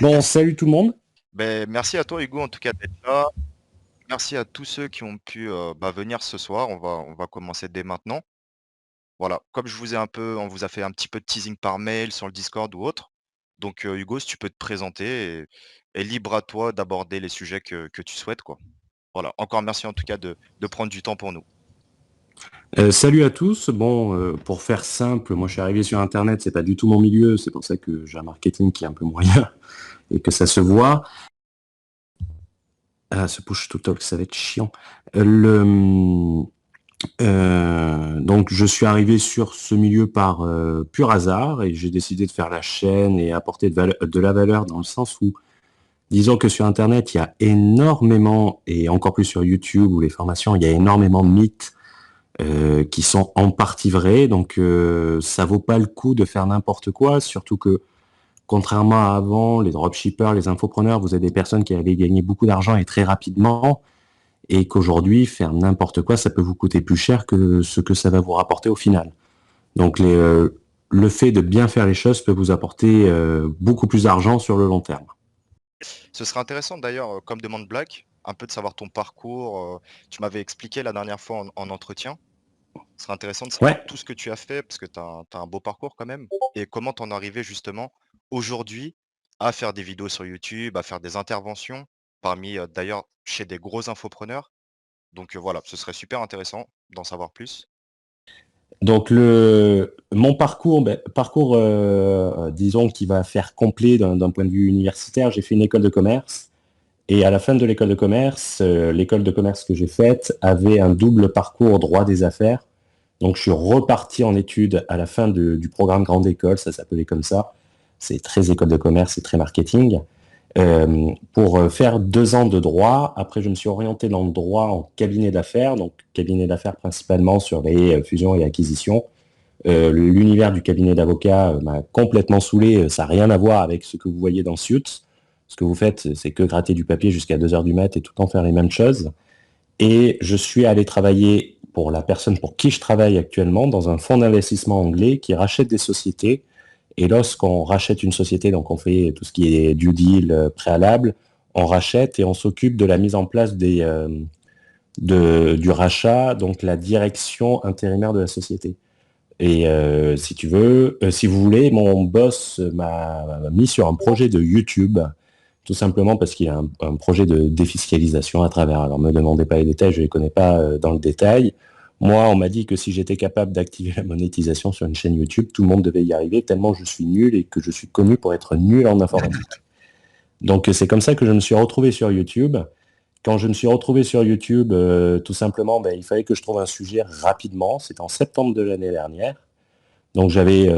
Bon, salut tout le monde. Ben merci à toi Hugo en tout cas d'être là. Merci à tous ceux qui ont pu, venir ce soir. On va commencer dès maintenant. Voilà, comme je vous ai un peu on vous a fait un petit peu de teasing par mail, sur le Discord ou autre. Donc, Hugo, si tu peux te présenter et libre à toi d'aborder les sujets que tu souhaites, quoi. Voilà, encore merci en tout cas de prendre du temps pour nous. Salut à tous. Bon, pour faire simple, moi je suis arrivé sur Internet, c'est pas du tout mon milieu, c'est pour ça que j'ai un marketing qui est un peu moyen et que ça se voit. Ah, ce push to talk, ça va être chiant. Donc je suis arrivé sur ce milieu par pur hasard et j'ai décidé de faire la chaîne et apporter de la valeur dans le sens où, disons que sur Internet, il y a énormément, et encore plus sur YouTube ou les formations, il y a énormément de mythes qui sont en partie vrais. Donc ça vaut pas le coup de faire n'importe quoi, surtout que contrairement à avant, les dropshippers, les infopreneurs, vous avez des personnes qui avaient gagné beaucoup d'argent et très rapidement, et qu'aujourd'hui, faire n'importe quoi, ça peut vous coûter plus cher que ce que ça va vous rapporter au final. Donc le fait de bien faire les choses peut vous apporter beaucoup plus d'argent sur le long terme. Ce serait intéressant d'ailleurs, comme demande Black, un peu de savoir ton parcours, tu m'avais expliqué la dernière fois en entretien. Ce serait intéressant de savoir Ouais, tout ce que tu as fait, parce que tu as un beau parcours quand même, et comment t'en es arrivé justement aujourd'hui à faire des vidéos sur YouTube, à faire des interventions parmi, d'ailleurs chez des gros infopreneurs. Donc, voilà, ce serait super intéressant d'en savoir plus. donc mon parcours, disons, qui va faire complet d'un point de vue universitaire, j'ai fait une école de commerce. Et à la fin de l'école de commerce que j'ai faite avait un double parcours droit des affaires. Donc je suis reparti en études à la fin du programme Grande École, ça s'appelait comme ça. C'est très école de commerce et très marketing. Pour faire 2 ans de droit. Après, je me suis orienté dans le droit en cabinet d'affaires, donc cabinet d'affaires principalement sur les fusions et acquisitions. L'univers du cabinet d'avocat m'a complètement saoulé. Ça n'a rien à voir avec ce que vous voyez dans Suits. Ce que vous faites, c'est que gratter du papier jusqu'à 2 heures du mat et tout le temps faire les mêmes choses. Et je suis allé travailler pour la personne pour qui je travaille actuellement dans un fonds d'investissement anglais qui rachète des sociétés. Et lorsqu'on rachète une société, donc on fait tout ce qui est due deal préalable, on rachète et on s'occupe de la mise en place du rachat, donc la direction intérimaire de la société. Et si tu veux, si vous voulez, mon boss m'a mis sur un projet de YouTube, tout simplement parce qu'il y a un projet de défiscalisation à travers. Alors, me demandez pas les détails, je les connais pas dans le détail. Moi, on m'a dit que si j'étais capable d'activer la monétisation sur une chaîne YouTube, tout le monde devait y arriver, tellement je suis nul et que je suis connu pour être nul en informatique. Donc, c'est comme ça que je me suis retrouvé sur YouTube. Quand je me suis retrouvé sur YouTube, tout simplement, il fallait que je trouve un sujet rapidement. C'était en septembre de l'année dernière. Donc j'avais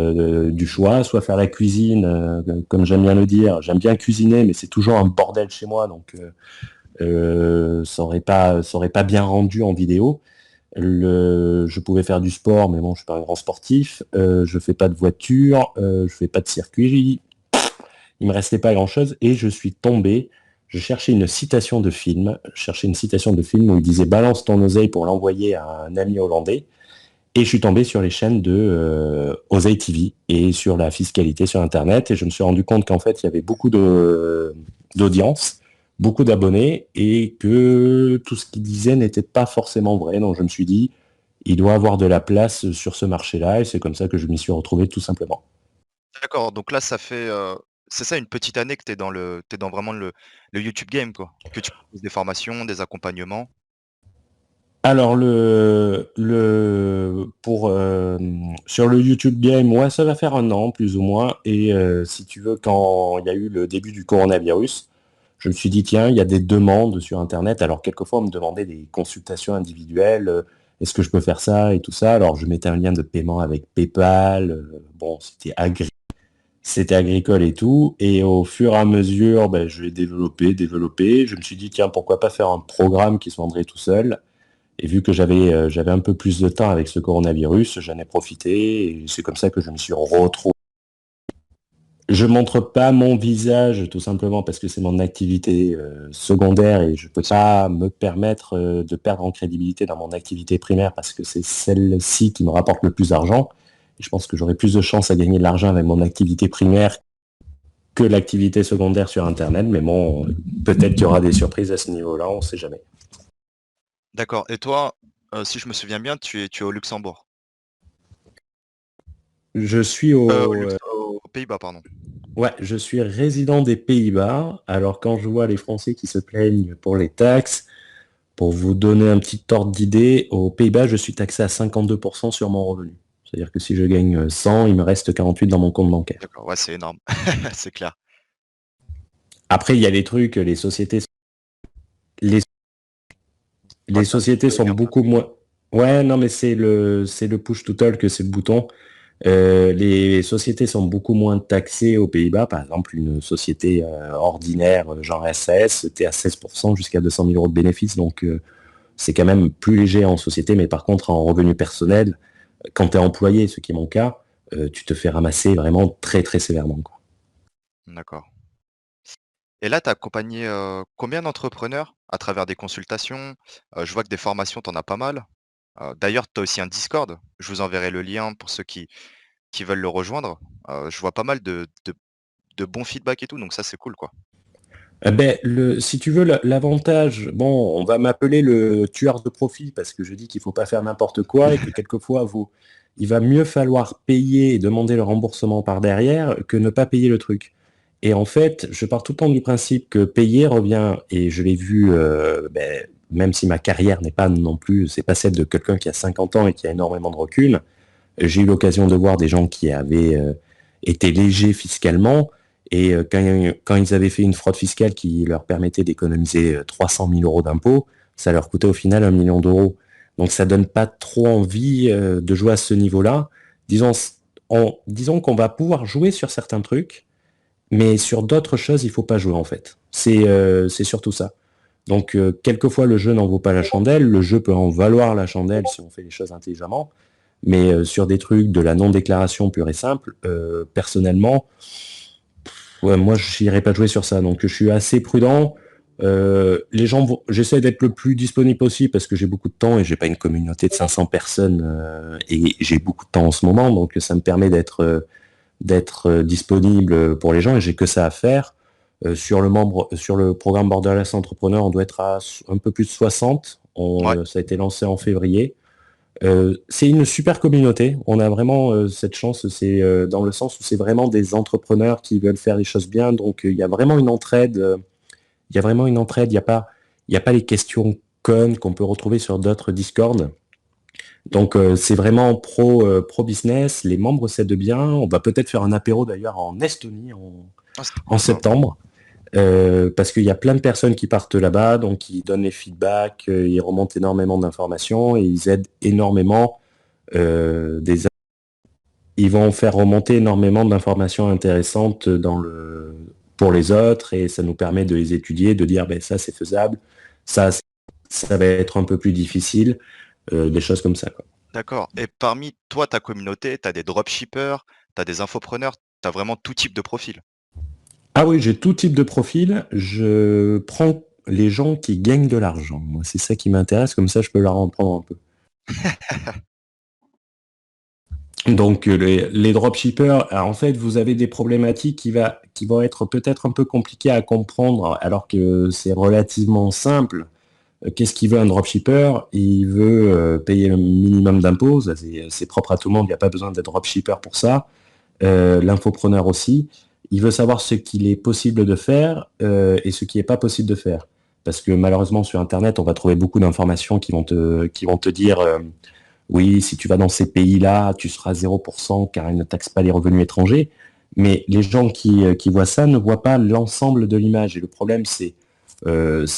du choix, soit faire la cuisine, comme j'aime bien le dire, j'aime bien cuisiner, mais c'est toujours un bordel chez moi, donc ça aurait pas bien rendu en vidéo. Je pouvais faire du sport, mais bon, je suis pas un grand sportif. Je fais pas de voiture, je fais pas de circuit. Il me restait pas grand-chose et je suis tombé. Je cherchais une citation de film, je cherchais une citation de film où il disait balance ton oseille pour l'envoyer à un ami hollandais. Et je suis tombé sur les chaînes de Osei TV et sur la fiscalité sur Internet. Et je me suis rendu compte qu'en fait, il y avait beaucoup d'audience, beaucoup d'abonnés, et que tout ce qu'ils disaient n'était pas forcément vrai. Donc je me suis dit, il doit avoir de la place sur ce marché-là. Et c'est comme ça que je m'y suis retrouvé tout simplement. D'accord, donc là, ça fait, c'est ça, une petite année que tu es dans vraiment le YouTube game, quoi? Que tu proposes des formations, des accompagnements? Alors sur le YouTube Game, ouais, ça va faire un an plus ou moins. Et si tu veux, quand il y a eu le début du coronavirus, je me suis dit tiens, il y a des demandes sur Internet. Alors quelquefois on me demandait des consultations individuelles. Est-ce que je peux faire ça et tout ça? Alors je mettais un lien de paiement avec PayPal. Bon, c'était agricole et tout. Et au fur et à mesure, je l'ai développé. Je me suis dit tiens, pourquoi pas faire un programme qui se vendrait tout seul. Et vu que j'avais un peu plus de temps avec ce coronavirus, j'en ai profité et c'est comme ça que je me suis retrouvé. Je montre pas mon visage tout simplement parce que c'est mon activité secondaire et je peux pas me permettre de perdre en crédibilité dans mon activité primaire parce que c'est celle-ci qui me rapporte le plus d'argent. Et je pense que j'aurai plus de chances à gagner de l'argent avec mon activité primaire que l'activité secondaire sur Internet, mais bon, peut-être qu'il y aura des surprises à ce niveau-là, on ne sait jamais. D'accord. Et toi, si je me souviens bien, tu es au Luxembourg? Je suis Aux Pays-Bas, pardon. ouais, je suis résident des Pays-Bas. Alors quand je vois les Français qui se plaignent pour les taxes, pour vous donner un petit ordre d'idée, aux Pays-Bas, je suis taxé à 52% sur mon revenu. C'est-à-dire que si je gagne 100, il me reste 48 dans mon compte bancaire. D'accord, ouais, c'est énorme. C'est clair. Après, il y a les trucs, les, Ouais, les tu as un petit sociétés sont bug un peu. beaucoup moins. Ouais, non, mais c'est le push to talk, c'est le bouton. Les sociétés sont beaucoup moins taxées aux Pays-Bas. Par exemple, une société ordinaire, genre SAS, c'était à 16% jusqu'à 200 000 euros de bénéfices. Donc, c'est quand même plus léger en société. Mais par contre, en revenu personnel, quand tu es employé, ce qui est mon cas, tu te fais ramasser vraiment très, très sévèrement, quoi. D'accord. Et là, tu as accompagné, combien d'entrepreneurs à travers des consultations? Je vois que des formations, tu en as pas mal. D'ailleurs, tu as aussi un Discord. Je vous enverrai le lien pour ceux qui veulent le rejoindre. Je vois pas mal de bons feedbacks et tout, donc ça, c'est cool, quoi. Ben, si tu veux, l'avantage, bon, on va m'appeler le tueur de profit parce que je dis qu'il faut pas faire n'importe quoi et que quelquefois, il va mieux falloir payer et demander le remboursement par derrière que ne pas payer le truc. Et en fait, je pars tout le temps du principe que payer revient, et je l'ai vu, ben, même si ma carrière n'est pas non plus, c'est pas celle de quelqu'un qui a 50 ans et qui a énormément de recul. J'ai eu l'occasion de voir des gens qui avaient été légers fiscalement et quand ils avaient fait une fraude fiscale qui leur permettait d'économiser 300 000 euros d'impôts, ça leur coûtait au final 1 million d'euros. Donc ça donne pas trop envie de jouer à ce niveau-là. Disons, disons qu'on va pouvoir jouer sur certains trucs, mais sur d'autres choses, il faut pas jouer en fait. C'est surtout ça. Donc quelquefois le jeu n'en vaut pas la chandelle, le jeu peut en valoir la chandelle si on fait les choses intelligemment, mais sur des trucs de la non-déclaration pure et simple, personnellement, ouais, moi, je n'irai pas jouer sur ça. Donc, je suis assez prudent. J'essaie d'être le plus disponible possible parce que j'ai beaucoup de temps et j'ai pas une communauté de 500 personnes et j'ai beaucoup de temps en ce moment. Donc, ça me permet d'être disponible pour les gens et j'ai que ça à faire. Sur le programme Borderless Entrepreneur, on doit être à un peu plus de 60. Ouais, Ça a été lancé en février. C'est une super communauté. On a vraiment cette chance, c'est dans le sens où c'est vraiment des entrepreneurs qui veulent faire les choses bien. Donc il y a vraiment une entraide. Il y a vraiment une entraide. Il y a pas les questions connes qu'on peut retrouver sur d'autres Discord. Donc c'est vraiment pro business. Les membres s'aident bien. On va peut-être faire un apéro d'ailleurs en Estonie ah, c'est en cool ça. septembre. Parce qu'il y a plein de personnes qui partent là-bas, donc ils donnent les feedbacks, ils remontent énormément d'informations et ils aident énormément des ils vont faire remonter énormément d'informations intéressantes pour les autres et ça nous permet de les étudier, de dire ben, ça c'est faisable, ça, ça va être un peu plus difficile, des choses comme ça, quoi. D'accord. Et parmi toi, ta communauté, tu as des dropshippers, tu as des infopreneurs, tu as vraiment tout type de profil? Ah oui, j'ai tout type de profil. Je prends les gens qui gagnent de l'argent. Moi, c'est ça qui m'intéresse, comme ça je peux leur en prendre un peu. Donc les dropshippers, alors, en fait, vous avez des problématiques qui vont être peut-être un peu compliquées à comprendre, alors que c'est relativement simple. Qu'est-ce qu'il veut un dropshipper? Il veut payer le minimum d'impôts, ça, c'est propre à tout le monde, il n'y a pas besoin d'être dropshipper pour ça. L'infopreneur aussi. Il veut savoir ce qu'il est possible de faire et ce qui n'est pas possible de faire. Parce que malheureusement sur Internet, on va trouver beaucoup d'informations qui vont te dire oui, si tu vas dans ces pays-là, tu seras 0% car ils ne taxent pas les revenus étrangers. Mais les gens qui voient ça ne voient pas l'ensemble de l'image. Et le problème, c'est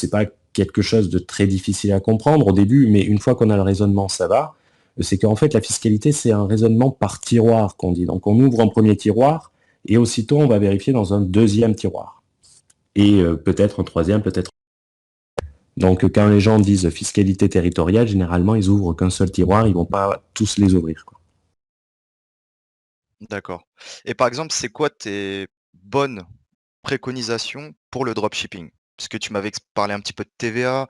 pas quelque chose de très difficile à comprendre au début, mais une fois qu'on a le raisonnement, ça va. C'est qu'en fait, la fiscalité, c'est un raisonnement par tiroir qu'on dit. Donc, on ouvre un premier tiroir et aussitôt, on va vérifier dans un deuxième tiroir. Et peut-être un troisième, peut-être. Donc, quand les gens disent fiscalité territoriale, généralement, ils ouvrent qu'un seul tiroir, ils vont pas tous les ouvrir, quoi. D'accord. Et par exemple, c'est quoi tes bonnes préconisations pour le dropshipping? Parce que tu m'avais parlé un petit peu de TVA,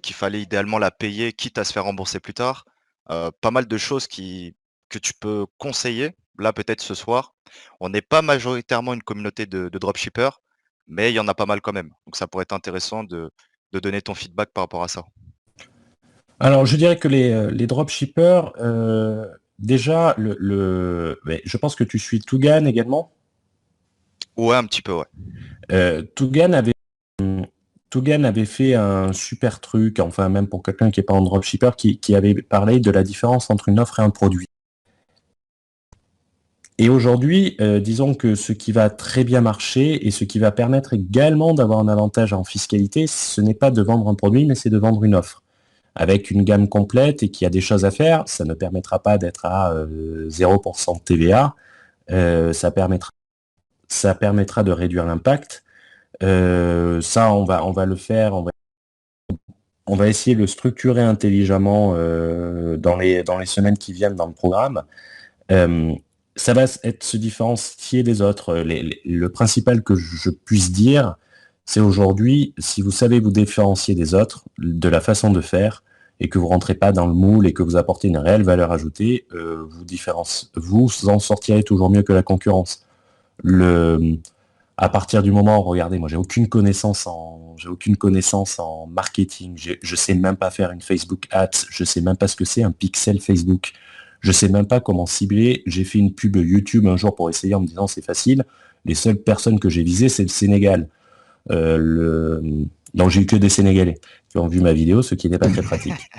qu'il fallait idéalement la payer, quitte à se faire rembourser plus tard. Pas mal de choses que tu peux conseiller. là, peut-être ce soir, on n'est pas majoritairement une communauté de dropshippers, mais il y en a pas mal quand même. Donc ça pourrait être intéressant de donner ton feedback par rapport à ça. Alors, je dirais que les dropshippers, déjà, ouais, je pense que tu suis Tugan également. Ouais, un petit peu, ouais. Tugan avait fait un super truc, enfin même pour quelqu'un qui n'est pas en dropshipper, qui avait parlé de la différence entre une offre et un produit. Et aujourd'hui, disons que ce qui va très bien marcher et ce qui va permettre également d'avoir un avantage en fiscalité, ce n'est pas de vendre un produit, mais c'est de vendre une offre. Avec une gamme complète et qu'il y a des choses à faire, ça ne permettra pas d'être à 0% de TVA, ça permettra de réduire l'impact. Ça, on va le faire, on va essayer de le structurer intelligemment dans les semaines qui viennent dans le programme. Euh, Ça va être se différencier des autres. Le principal que je puisse dire, c'est aujourd'hui, si vous savez vous différencier des autres, de la façon de faire, et que vous rentrez pas dans le moule et que vous apportez une réelle valeur ajoutée, vous en sortirez toujours mieux que la concurrence. Le, à partir du moment, regardez, moi j'ai aucune connaissance en marketing, je sais même pas faire une Facebook Ads, je sais même pas ce que c'est un pixel Facebook, je sais même pas comment cibler. J'ai fait une pub YouTube un jour pour essayer en me disant c'est facile. Les seules personnes que j'ai visées, c'est le Sénégal. Euh, le... Donc j'ai eu que des Sénégalais qui ont vu ma vidéo, ce qui n'est pas très pratique.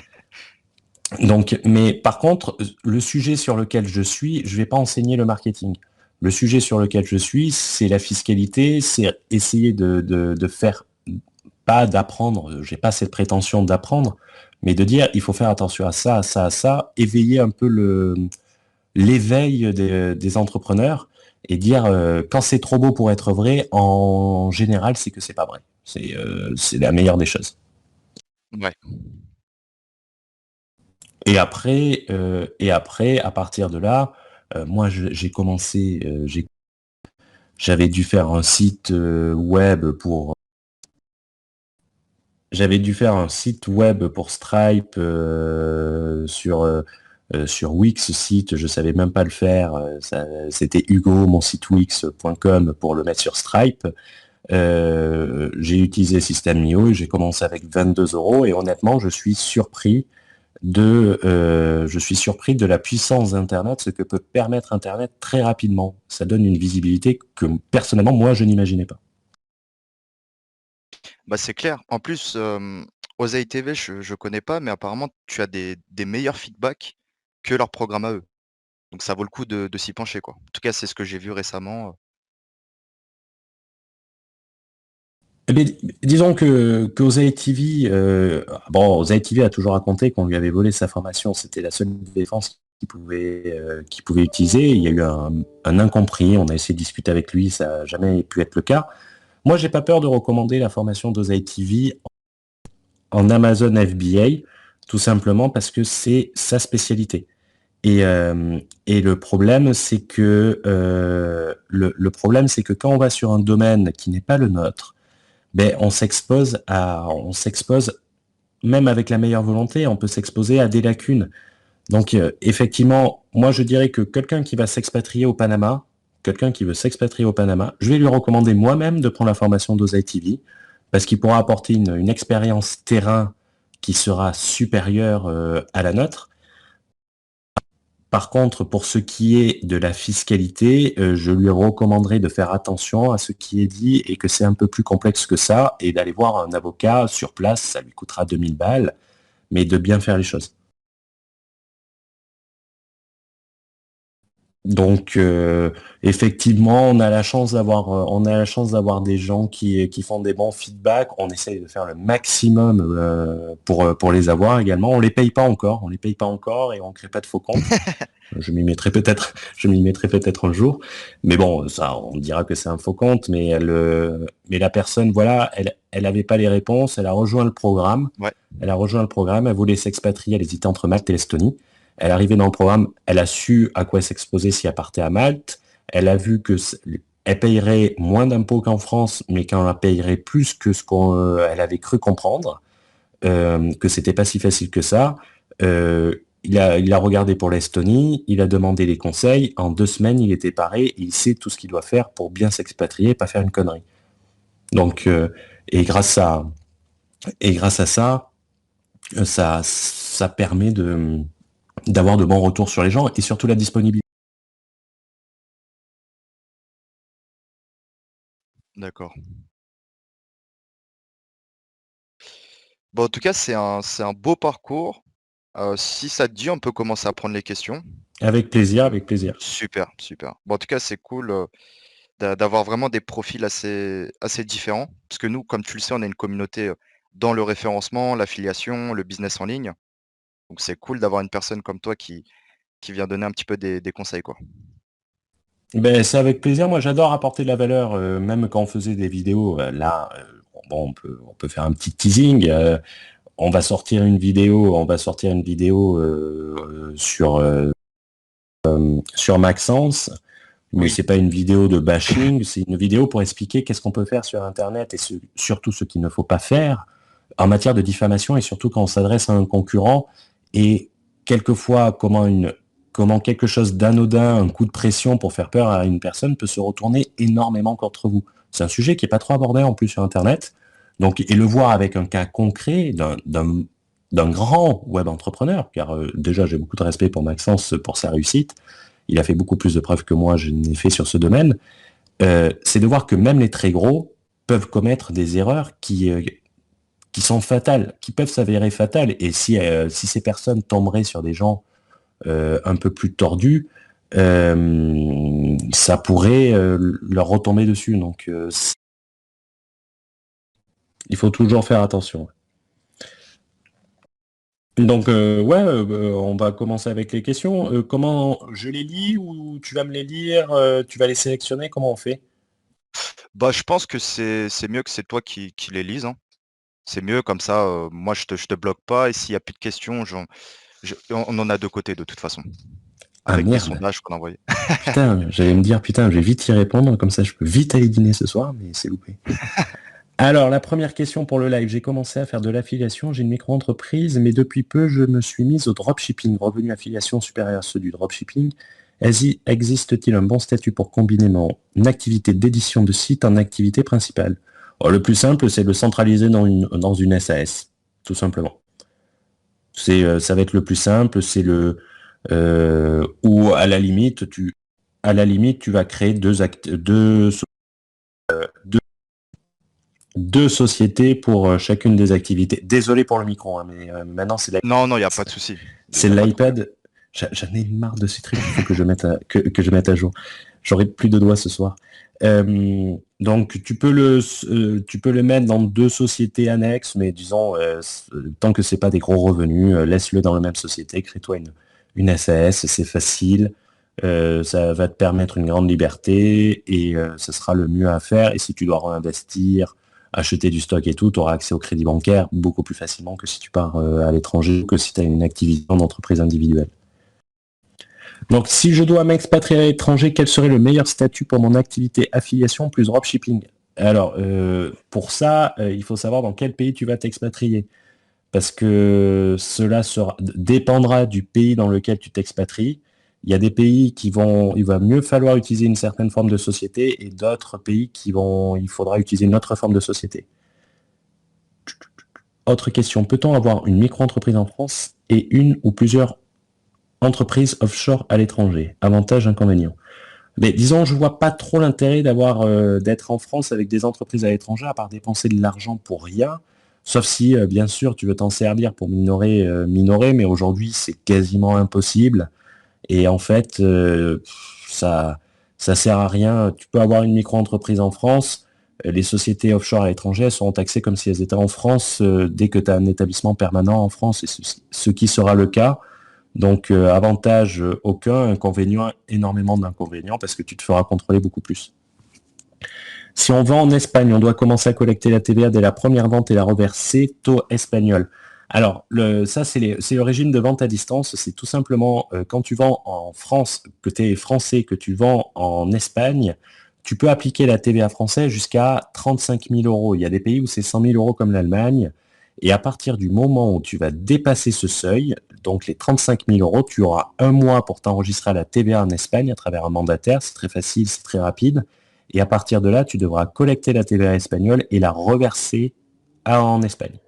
Donc, mais par contre, le sujet sur lequel je suis, je vais pas enseigner le marketing. Le sujet sur lequel je suis, c'est la fiscalité, c'est essayer de faire, pas d'apprendre, j'ai pas cette prétention d'apprendre, mais de dire il faut faire attention à ça, à ça, à ça, éveiller un peu l'éveil des entrepreneurs et dire quand c'est trop beau pour être vrai, en général, c'est que c'est pas vrai. C'est la meilleure des choses. Ouais. Et après, à partir de là, moi, j'ai commencé, j'avais dû faire un site web j'avais dû faire un site web pour Stripe sur Wix site, je savais même pas le faire. C'était Hugo, mon site Wix.com pour le mettre sur Stripe. J'ai utilisé System.io et j'ai commencé avec 22 euros et honnêtement, je suis surpris de la puissance d'Internet, ce que peut permettre Internet très rapidement. Ça donne une visibilité que personnellement, moi, je n'imaginais pas. Bah, c'est clair. En plus, Oseille TV, je connais pas, mais apparemment tu as des meilleurs feedbacks que leur programme à eux. Donc ça vaut le coup de s'y pencher, quoi. En tout cas, c'est ce que j'ai vu récemment. Eh bien, disons que Osaï TV, bon, Osaï TV a toujours raconté qu'on lui avait volé sa formation. C'était la seule défense qu'il pouvait utiliser. Il y a eu un incompris. On a essayé de discuter avec lui. Ça n'a jamais pu être le cas. Moi, j'ai pas peur de recommander la formation d'Osaï TV en Amazon FBA, tout simplement parce que c'est sa spécialité. Et le problème, c'est que le problème, c'est que quand on va sur un domaine qui n'est pas le nôtre, ben on s'expose même avec la meilleure volonté, on peut s'exposer à des lacunes. Donc effectivement, moi je dirais que quelqu'un qui veut s'expatrier au Panama, je vais lui recommander moi-même de prendre la formation d'Osai TV parce qu'il pourra apporter une expérience terrain qui sera supérieure à la nôtre. Par contre, pour ce qui est de la fiscalité, je lui recommanderais de faire attention à ce qui est dit et que c'est un peu plus complexe que ça et d'aller voir un avocat sur place, ça lui coûtera 2000 balles, mais de bien faire les choses. Donc effectivement, on a la chance d'avoir des gens qui font des bons feedbacks. On essaye de faire le maximum pour les avoir également. On les paye pas encore et on crée pas de faux comptes. Je m'y mettrai peut-être un jour. Mais bon, ça, on dira que c'est un faux compte, mais la personne, voilà, elle avait pas les réponses, elle a rejoint le programme. Ouais. Elle a rejoint le programme, elle voulait s'expatrier, elle hésitait entre Malte et l'Estonie. Elle est arrivée dans le programme, elle a su à quoi s'exposer si elle partait à Malte. Elle a vu que elle payerait moins d'impôts qu'en France, mais qu'elle en payerait plus que ce qu'elle avait cru comprendre, que c'était pas si facile que ça. il a regardé pour l'Estonie, il a demandé les conseils. En 2 semaines, il était paré et il sait tout ce qu'il doit faire pour bien s'expatrier et pas faire une connerie. Donc, et grâce à, et grâce à ça, ça permet d'avoir de bons retours sur les gens et surtout la disponibilité. D'accord. Bon, en tout cas, c'est un beau parcours. Si ça te dit, on peut commencer à prendre les questions. Avec plaisir, avec plaisir. Super, super. Bon, en tout cas, c'est cool, d'avoir vraiment des profils assez différents. Parce que nous, comme tu le sais, on a une communauté, dans le référencement, l'affiliation, le business en ligne. Donc c'est cool d'avoir une personne comme toi qui vient donner un petit peu des conseils, quoi. Ben, c'est avec plaisir. Moi, j'adore apporter de la valeur, même quand on faisait des vidéos. Là, bon, on peut faire un petit teasing. On va sortir une vidéo sur Maxence, mais Oui, c'est pas une vidéo de bashing. C'est une vidéo pour expliquer qu'est-ce qu'on peut faire sur Internet et surtout ce qu'il ne faut pas faire en matière de diffamation et surtout quand on s'adresse à un concurrent et quelquefois comment quelque chose d'anodin, un coup de pression pour faire peur à une personne peut se retourner énormément contre vous. C'est un sujet qui est pas trop abordé en plus sur Internet. Donc, et le voir avec un cas concret d'un grand web entrepreneur, car déjà j'ai beaucoup de respect pour Maxence pour sa réussite. Il a fait beaucoup plus de preuves que moi je n'ai fait sur ce domaine. C'est de voir que même les très gros peuvent commettre des erreurs qui sont fatales, qui peuvent s'avérer fatales. Et si ces personnes tomberaient sur des gens un peu plus tordus, ça pourrait leur retomber dessus. Donc, il faut toujours faire attention. Donc, ouais, on va commencer avec les questions. Comment je les lis ou tu vas me les lire, tu vas les sélectionner, comment on fait? bah, je pense que c'est mieux que c'est toi qui les lises, hein. C'est mieux comme ça, moi je te bloque pas et s'il y a plus de questions, on en a de côté de toute façon, Ah avec des merde, sondages qu'on a envoyés. putain, j'allais me dire, putain, je vais vite y répondre, comme ça je peux vite aller dîner ce soir, mais c'est loupé. Alors, la première question pour le live. J'ai commencé à faire de l'affiliation, j'ai une micro-entreprise, mais depuis peu, je me suis mise au dropshipping. Revenu affiliation supérieur à ceux du dropshipping. Existe-t-il un bon statut pour combiner mon activité d'édition de site en activité principale? Oh, le plus simple, c'est de le centraliser dans une SAS, tout simplement. Ça va être le plus simple, ou à la limite, tu vas créer deux sociétés pour chacune des activités. Désolé pour le micro, hein, mais maintenant Non, non, il y a pas de souci. Il c'est y a pas de problème. l'iPad. J'en ai marre de ces trucs, il faut que je mette à jour. J'aurai plus de doigts ce soir. Donc tu peux le mettre dans deux sociétés annexes, mais disons, tant que c'est pas des gros revenus, laisse-le dans la même société, crée-toi une SAS, c'est facile. Ça va te permettre une grande liberté et ce sera le mieux à faire. Et si tu dois réinvestir, acheter du stock et tout, tu auras accès au crédit bancaire beaucoup plus facilement que si tu pars à l'étranger ou que si tu as une activité en entreprise individuelle. Donc, si je dois m'expatrier à l'étranger, quel serait le meilleur statut pour mon activité affiliation plus dropshipping? Alors, pour ça, il faut savoir dans quel pays tu vas t'expatrier. Parce que cela dépendra du pays dans lequel tu t'expatries. Il y a des pays il va mieux falloir utiliser une certaine forme de société et d'autres pays il faudra utiliser une autre forme de société. Autre question, peut-on avoir une micro-entreprise en France et une ou plusieurs entreprises offshore à l'étranger? Avantages, inconvénients. Mais disons, je vois pas trop l'intérêt d'être en France avec des entreprises à l'étranger, à part dépenser de l'argent pour rien. Sauf si, bien sûr, tu veux t'en servir pour minorer, mais aujourd'hui, c'est quasiment impossible. Et en fait, ça sert à rien. Tu peux avoir une micro-entreprise en France. Les sociétés offshore à l'étranger, elles seront taxées comme si elles étaient en France dès que tu as un établissement permanent en France, et ce qui sera le cas. Donc, avantage aucun, inconvénient énormément d'inconvénients parce que tu te feras contrôler beaucoup plus. Si on vend en Espagne, on doit commencer à collecter la TVA dès la première vente et la reverser taux espagnol. Alors, ça, c'est le régime de vente à distance. C'est tout simplement quand tu vends en France, que tu es français, que tu vends en Espagne, tu peux appliquer la TVA française jusqu'à 35 000 euros. Il y a des pays où c'est 100 000 euros comme l'Allemagne. Et à partir du moment où tu vas dépasser ce seuil, donc les 35 000 euros, tu auras un mois pour t'enregistrer à la TVA en Espagne à travers un mandataire. C'est très facile, c'est très rapide. Et à partir de là, tu devras collecter la TVA espagnole et la reverser en Espagne.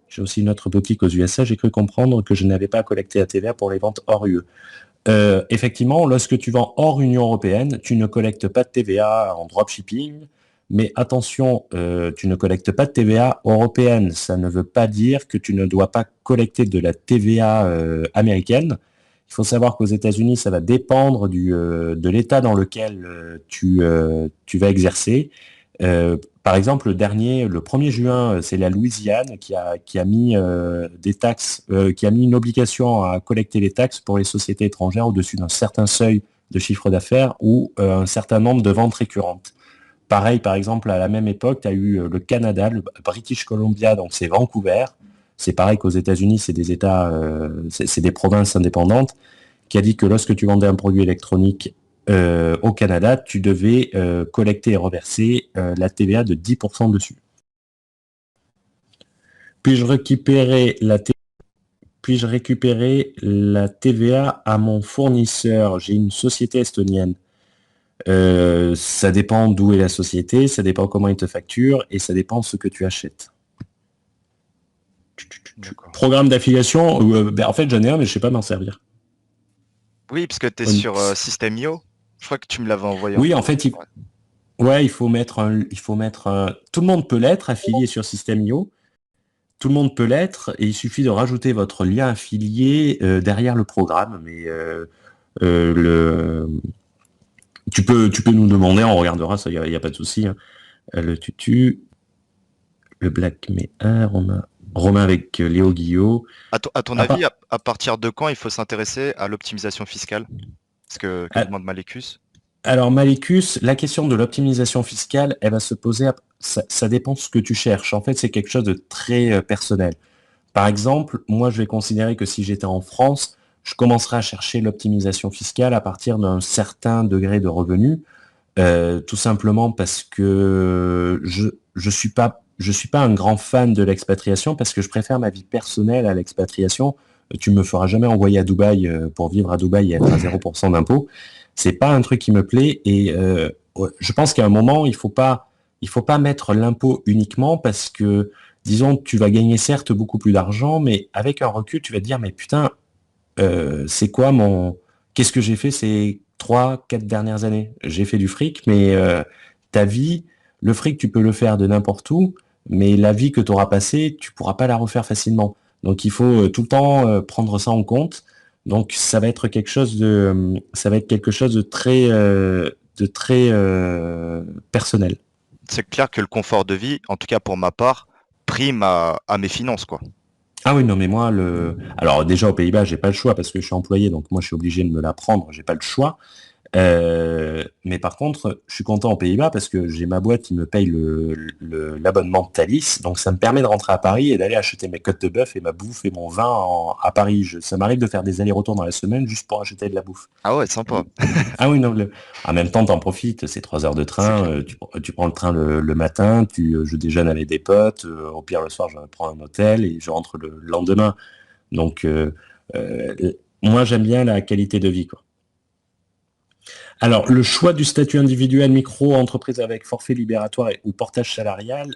J'ai aussi une autre boutique aux USA. J'ai cru comprendre que je n'avais pas à collecter la TVA pour les ventes hors UE. Effectivement, lorsque tu vends hors Union européenne, tu ne collectes pas de TVA en dropshipping. Mais attention, tu ne collectes pas de TVA européenne. Ça ne veut pas dire que tu ne dois pas collecter de la TVA américaine. Il faut savoir qu'aux États-Unis, ça va dépendre de l'État dans lequel tu vas exercer. Par exemple, le 1er juin, c'est la Louisiane qui a mis des taxes, qui a mis une obligation à collecter les taxes pour les sociétés étrangères au-dessus d'un certain seuil de chiffre d'affaires ou un certain nombre de ventes récurrentes. Pareil, par exemple, à la même époque, tu as eu le Canada, le British Columbia, donc c'est Vancouver. C'est pareil qu'aux États-Unis, c'est des États, c'est des provinces indépendantes, qui a dit que lorsque tu vendais un produit électronique au Canada, tu devais collecter et reverser la TVA de 10% dessus. Puis-je récupérer la TVA à mon fournisseur? J'ai une société estonienne. Ça dépend d'où est la société, ça dépend comment ils te facturent et ça dépend de ce que tu achètes. Programme d'affiliation, en fait j'en ai un mais je sais pas m'en servir. Oui, parce que tu es sur System.io. Je crois que tu me l'avais envoyé. Oui, en fait, il faut mettre tout le monde peut l'être affilié sur System.io. Tout le monde peut l'être et il suffit de rajouter votre lien affilié derrière le programme. Mais tu peux nous demander, on regardera, ça, il n'y a pas de souci. Hein. Le tutu, le Black Meyer, Romain avec Léo Guillot. À ton avis, à partir de quand il faut s'intéresser à l'optimisation fiscale? Parce que demande Malécus. Alors Malécus, la question de l'optimisation fiscale, elle va se poser, ça dépend de ce que tu cherches. En fait, c'est quelque chose de très personnel. Par exemple, moi, je vais considérer que si j'étais en France, je commencerais à chercher l'optimisation fiscale à partir d'un certain degré de revenu, tout simplement parce que je suis pas un grand fan de l'expatriation parce que je préfère ma vie personnelle à l'expatriation. Tu me feras jamais envoyer à Dubaï pour vivre à Dubaï et être à 0% d'impôt. C'est pas un truc qui me plaît et je pense qu'à un moment, il faut pas mettre l'impôt uniquement parce que disons, tu vas gagner certes beaucoup plus d'argent, mais avec un recul, tu vas te dire, mais putain, c'est quoi qu'est-ce que j'ai fait ces 3, 4 dernières années? J'ai fait du fric, mais ta vie, le fric, tu peux le faire de n'importe où, mais la vie que tu auras passée, tu pourras pas la refaire facilement. Donc il faut tout le temps prendre ça en compte. Donc ça va être quelque chose de très personnel. C'est clair que le confort de vie, en tout cas pour ma part, prime à mes finances, quoi. Ah oui, non, mais moi, alors déjà aux Pays-Bas, j'ai pas le choix parce que je suis employé, donc moi je suis obligé de me la prendre, j'ai pas le choix. Mais par contre, je suis content aux Pays-Bas parce que j'ai ma boîte qui me paye l'abonnement de Thalys, donc ça me permet de rentrer à Paris et d'aller acheter mes côtes de bœuf et ma bouffe et mon vin à Paris. Ça m'arrive de faire des allers-retours dans la semaine juste pour acheter de la bouffe. Ah ouais, sympa. Ah oui, non, en même temps, t'en profites, c'est 3 heures de train, tu prends le train le matin, je déjeune avec des potes, au pire le soir, je prends un hôtel et je rentre le lendemain. Donc, moi, j'aime bien la qualité de vie, quoi. Alors, le choix du statut individuel, micro-entreprise avec forfait libératoire ou portage salarial,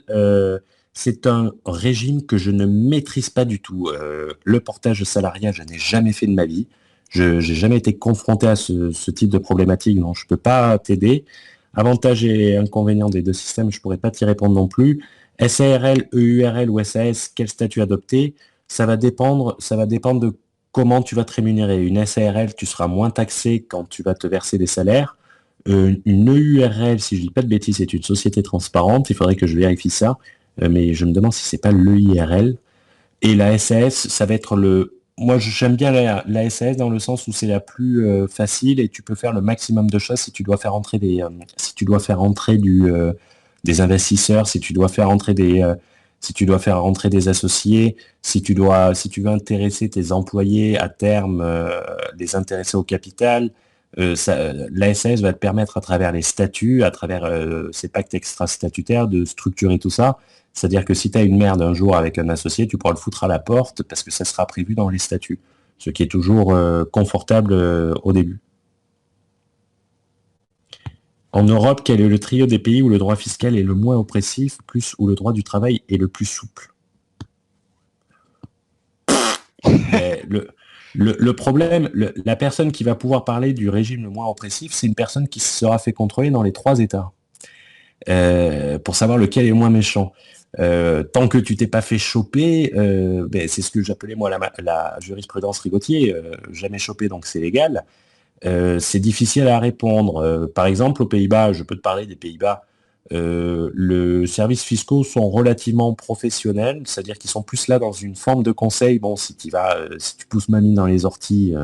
c'est un régime que je ne maîtrise pas du tout. Le portage salarial, je n'ai jamais fait de ma vie. Je n'ai jamais été confronté à ce type de problématique, donc je ne peux pas t'aider. Avantages et inconvénients des deux systèmes, je ne pourrais pas t'y répondre non plus. SARL, EURL ou SAS, quel statut adopter? Ça va dépendre de comment tu vas te rémunérer. Une SARL, tu seras moins taxé quand tu vas te verser des salaires. Une EURL, si je dis pas de bêtises, c'est une société transparente. Il faudrait que je vérifie ça. Mais je me demande si c'est pas l'EIRL. Et la SAS, ça va être moi, j'aime bien la SAS dans le sens où c'est la plus facile et tu peux faire le maximum de choses si tu dois faire entrer des investisseurs, si tu dois faire entrer des associés, si tu veux intéresser tes employés à terme, les intéresser au capital. La SAS va te permettre à travers les statuts, à travers ces pactes extra-statutaires de structurer tout ça. C'est-à-dire que si tu as une merde un jour avec un associé, tu pourras le foutre à la porte parce que ça sera prévu dans les statuts, ce qui est toujours confortable au début. En Europe, quel est le trio des pays où le droit fiscal est le moins oppressif, plus où le droit du travail est le plus souple? Mais le problème, la personne qui va pouvoir parler du régime le moins oppressif, c'est une personne qui se sera fait contrôler dans les 3 États pour savoir lequel est le moins méchant. Tant que tu t'es pas fait choper, ben, c'est ce que j'appelais moi la jurisprudence Rigotier, jamais chopé donc c'est légal. C'est difficile à répondre. Par exemple, aux Pays-Bas, je peux te parler des Pays-Bas, les services fiscaux sont relativement professionnels, c'est-à-dire qu'ils sont plus là dans une forme de conseil. Bon, si si tu pousses mamie dans les orties,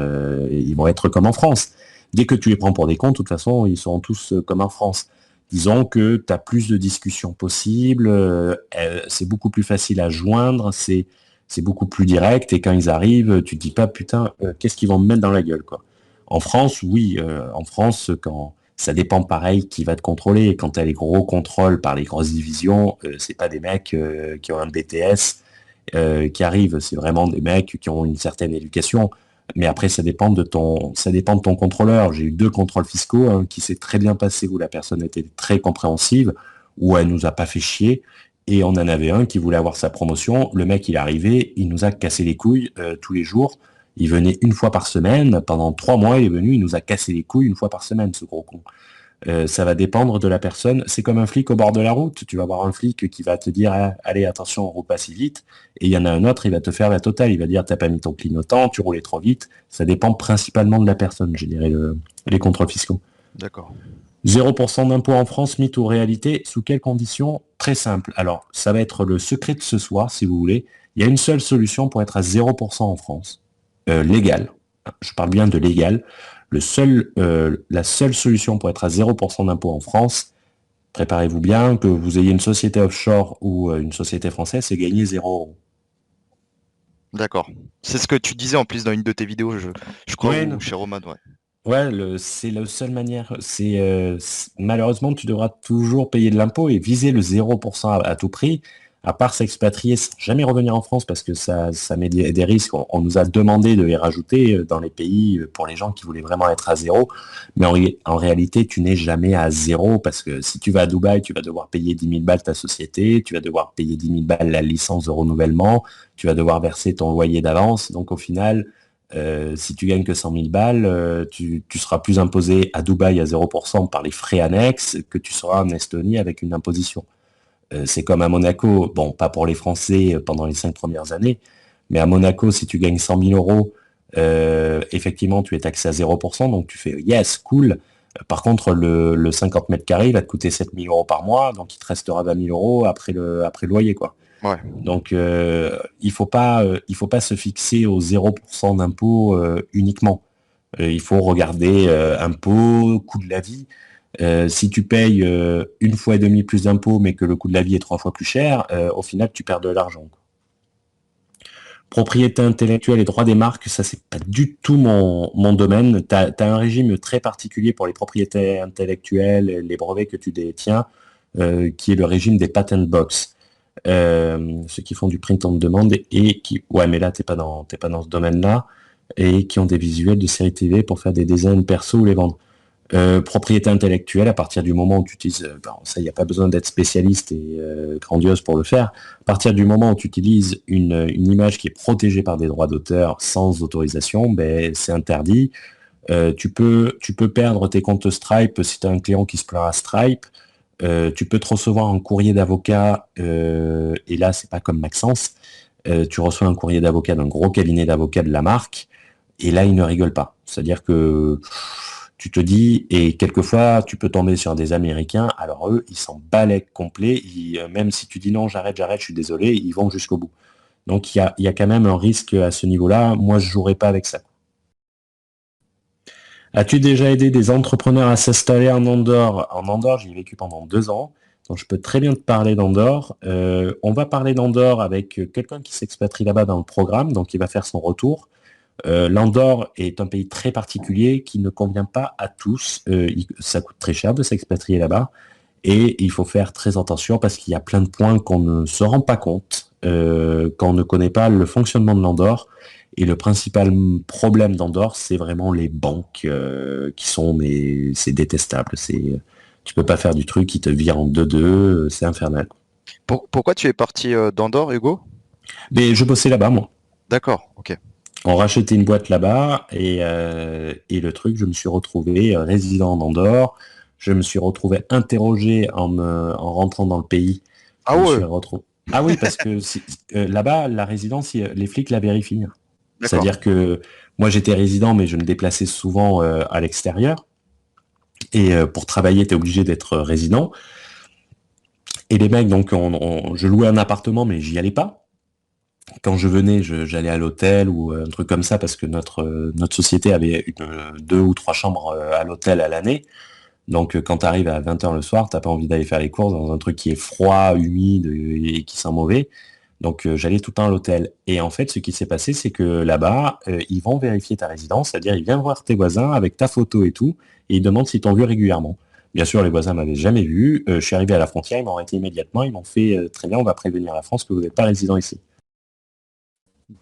ils vont être comme en France. Dès que tu les prends pour des cons, de toute façon, ils seront tous comme en France. Disons que tu as plus de discussions possibles, c'est beaucoup plus facile à joindre, c'est beaucoup plus direct, et quand ils arrivent, tu te dis pas, putain, qu'est-ce qu'ils vont me mettre dans la gueule, quoi. En France, oui, en France, quand ça dépend pareil qui va te contrôler. Quand tu as les gros contrôles par les grosses divisions, c'est pas des mecs qui ont un BTS qui arrivent, c'est vraiment des mecs qui ont une certaine éducation. Mais après, ça dépend de ton contrôleur. J'ai eu 2 contrôles fiscaux, hein, qui s'est très bien passé où la personne était très compréhensive, où elle nous a pas fait chier. Et on en avait un qui voulait avoir sa promotion. Le mec, il est arrivé, il nous a cassé les couilles tous les jours. Il venait une fois par semaine. Pendant 3 mois, il est venu, il nous a cassé les couilles une fois par semaine, ce gros con. Ça va dépendre de la personne. C'est comme un flic au bord de la route. Tu vas avoir un flic qui va te dire ah, allez, attention, on roule pas si vite. Et il y en a un autre, il va te faire la totale. Il va dire t'as pas mis ton clignotant, tu roulais trop vite. Ça dépend principalement de la personne, je dirais, les contrôles fiscaux. D'accord. 0% d'impôt en France, mythe ou réalité, sous quelles conditions? Très simple. Alors, ça va être le secret de ce soir, si vous voulez. Il y a une seule solution pour être à 0% en France. Légal. Je parle bien de légal. La seule solution pour être à 0% d'impôt en France, préparez-vous bien, que vous ayez une société offshore ou une société française, c'est gagner 0 €. D'accord. C'est ce que tu disais en plus dans une de tes vidéos, je crois, Ouais, ou non. chez Roman, ouais. Ouais, c'est la seule manière. Malheureusement, tu devras toujours payer de l'impôt et viser le 0% à tout prix, à part s'expatrier sans jamais revenir en France parce que ça met des risques. On nous a demandé de les rajouter dans les pays pour les gens qui voulaient vraiment être à 0. Mais en réalité, tu n'es jamais à 0 parce que si tu vas à Dubaï, tu vas devoir payer 10 000 balles ta société, tu vas devoir payer 10 000 balles la licence de renouvellement, tu vas devoir verser ton loyer d'avance. Donc au final, si tu gagnes que 100 000 balles, tu seras plus imposé à Dubaï à 0% par les frais annexes que tu seras en Estonie avec une imposition. C'est comme à Monaco, bon, pas pour les Français pendant les 5 premières années, mais à Monaco, si tu gagnes 100 000 euros, effectivement, tu es taxé à 0%, donc tu fais yes, cool. Par contre, le 50 mètres carrés, il va te coûter 7 000 euros par mois, donc il te restera 20 000 euros après le loyer, quoi. Ouais. Donc, il faut pas se fixer au 0% d'impôt uniquement. Il faut regarder impôt, coût de la vie. Si tu payes 1,5 fois plus d'impôts, mais que le coût de la vie est 3 fois plus cher, au final, tu perds de l'argent. Propriété intellectuelle et droit des marques, ça, c'est pas du tout mon domaine. Tu as un régime très particulier pour les propriétés intellectuelles, les brevets que tu détiens, qui est le régime des patent box. Ceux qui font du print on demande et qui, ouais, mais là t'es pas dans ce domaine-là, et qui ont des visuels de séries TV pour faire des designs perso ou les vendre. Propriété intellectuelle, à partir du moment où tu utilises, ça, il n'y a pas besoin d'être spécialiste et grandiose pour le faire. À partir du moment où tu utilises une image qui est protégée par des droits d'auteur sans autorisation, ben, c'est interdit. Tu peux perdre tes comptes Stripe si tu as un client qui se plaint à Stripe. Tu peux te recevoir un courrier d'avocat, et là, c'est pas comme Maxence. Tu reçois un courrier d'avocat d'un gros cabinet d'avocats de la marque, et là, ils ne rigolent pas. C'est-à-dire que tu te dis, et quelquefois, tu peux tomber sur des Américains, alors eux, ils s'en balèquent complet. Même si tu dis non, j'arrête, je suis désolé, ils vont jusqu'au bout. Donc, il y a quand même un risque à ce niveau-là. Moi, je jouerai pas avec ça. As-tu déjà aidé des entrepreneurs à s'installer en Andorre? En Andorre, j'y ai vécu pendant 2 ans, donc je peux très bien te parler d'Andorre. On va parler d'Andorre avec quelqu'un qui s'expatrie là-bas dans le programme, donc il va faire son retour. L'Andorre est un pays très particulier qui ne convient pas à tous. Ça coûte très cher de s'expatrier là-bas. Et il faut faire très attention parce qu'il y a plein de points qu'on ne se rend pas compte quand on ne connaît pas le fonctionnement de l'Andorre. Et le principal problème d'Andorre, c'est vraiment les banques qui sont, mais c'est détestable. Tu peux pas faire du truc qui te vire en 2-2, c'est infernal. Pourquoi tu es parti d'Andorre, Hugo? Mais je bossais là-bas, moi. D'accord, ok. On rachetait une boîte là-bas et le truc, je me suis retrouvé résident en Andorre. Je me suis retrouvé interrogé en rentrant dans le pays. Ah Je me suis ouais, retrouvé. Ah oui, parce que là-bas, la résidence, les flics la vérifient. d'accord. C'est-à-dire que moi, j'étais résident, mais je me déplaçais souvent à l'extérieur. Et pour travailler, tu es obligé d'être résident. Et les mecs, donc, je louais un appartement, mais j'y allais pas. Quand je venais, j'allais à l'hôtel ou un truc comme ça parce que notre société avait deux ou trois chambres à l'hôtel à l'année. Donc quand tu arrives à 20h le soir, t'as pas envie d'aller faire les courses dans un truc qui est froid, humide et qui sent mauvais. Donc j'allais tout le temps à l'hôtel. Et en fait, ce qui s'est passé, c'est que là-bas, ils vont vérifier ta résidence, c'est-à-dire ils viennent voir tes voisins avec ta photo et tout, et ils demandent s'ils t'ont vu régulièrement. Bien sûr, les voisins m'avaient jamais vu. Je suis arrivé à la frontière, ils m'ont arrêté immédiatement, ils m'ont fait très bien, on va prévenir la France que vous n'êtes pas résident ici.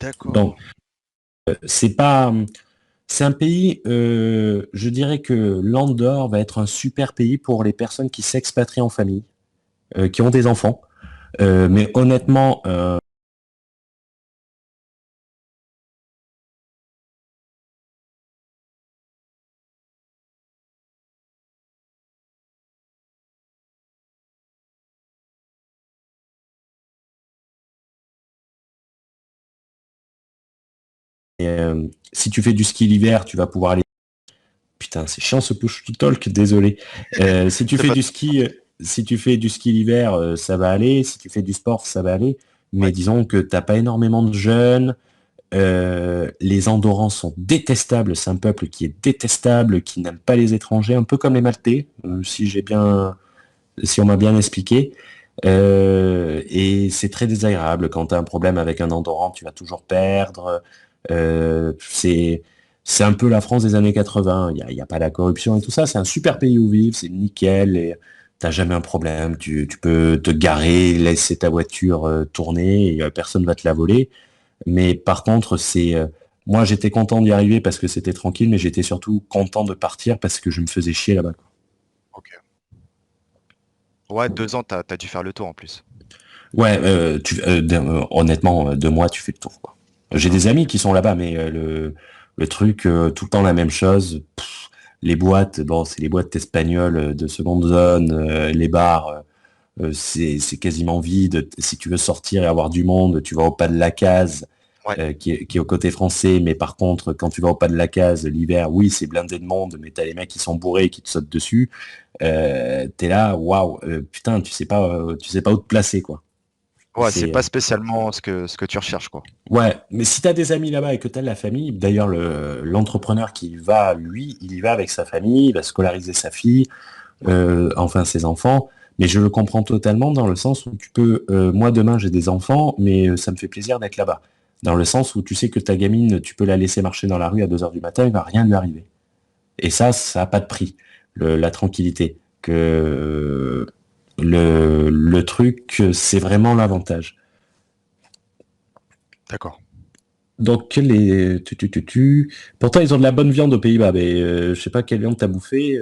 D'accord. Donc c'est pas, c'est un pays, je dirais que l'Andorre va être un super pays pour les personnes qui s'expatrient en famille, qui ont des enfants. Mais honnêtement, si tu fais du ski l'hiver, tu vas pouvoir aller. Putain, c'est chiant ce push to talk, désolé. Si tu C'est fais pas... du ski, si tu fais du ski l'hiver, ça va aller. Si tu fais du sport, ça va aller. Mais Ouais. disons que t'as pas énormément de jeunes. Les Andorrans sont détestables. C'est un peuple qui est détestable, qui n'aime pas les étrangers, un peu comme les Maltais, si on m'a bien expliqué. Et c'est très désagréable. Quand tu as un problème avec un Andorran, tu vas toujours perdre. C'est un peu la France des années 80. Il y a pas la corruption et tout ça. C'est un super pays où vivre, c'est nickel. Et t'as jamais un problème. Tu peux te garer, laisser ta voiture tourner et personne va te la voler. Mais par contre, moi, j'étais content d'y arriver parce que c'était tranquille, mais j'étais surtout content de partir parce que je me faisais chier là-bas. Ok. Ouais, 2 ans, t'as dû faire le tour en plus. Ouais, honnêtement, 2 mois, tu fais le tour, quoi. J'ai Ah, des ok. amis qui sont là-bas, mais le truc, tout le temps la même chose. Les boîtes, bon, c'est les boîtes espagnoles de seconde zone, les bars, c'est quasiment vide. Si tu veux sortir et avoir du monde, tu vas au pas de la case, Ouais. qui est au côté français, mais par contre, quand tu vas au pas de la case, l'hiver, oui, c'est blindé de monde, mais t'as les mecs qui sont bourrés et qui te sautent dessus. T'es là, waouh, putain, tu sais pas où te placer, quoi. Ouais, c'est C'est pas spécialement ce que tu recherches, quoi. Ouais, mais si tu as des amis là-bas et que tu as de la famille, d'ailleurs l'entrepreneur qui y va, lui, il y va avec sa famille, il va scolariser sa fille, Ouais. enfin ses enfants, mais je le comprends totalement dans le sens où moi demain j'ai des enfants, mais ça me fait plaisir d'être là-bas. Dans le sens où tu sais que ta gamine, tu peux la laisser marcher dans la rue à 2 heures du matin, il va rien lui arriver. Et ça n'a pas de prix, la tranquillité. Le truc, c'est vraiment l'avantage. D'accord. Donc pourtant ils ont de la bonne viande aux Pays-Bas, mais je sais pas quelle viande t'as bouffé.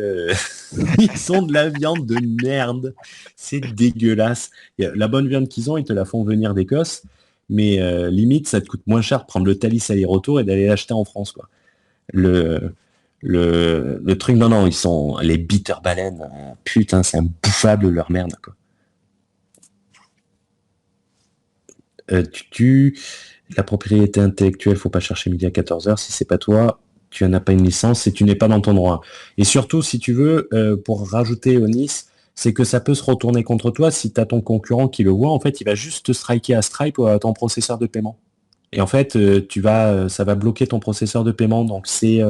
Ils ont de la viande de merde. C'est dégueulasse. La bonne viande qu'ils ont, ils te la font venir d'Écosse, mais limite ça te coûte moins cher de prendre le Thalys aller-retour et d'aller l'acheter en France, quoi. Le, le truc, non, non, ils sont les bitter baleines. Putain, c'est imbouffable leur merde, quoi. Euh, tu, tu- la propriété intellectuelle, faut pas chercher midi à 14h. Si c'est pas toi, tu n'as pas une licence et tu n'es pas dans ton droit. Et surtout, si tu veux, pour rajouter au Nice, c'est que ça peut se retourner contre toi si tu as ton concurrent qui le voit. En fait, il va juste te striker à Stripe ou à ton processeur de paiement. Et en fait, ça va bloquer ton processeur de paiement. Donc c'est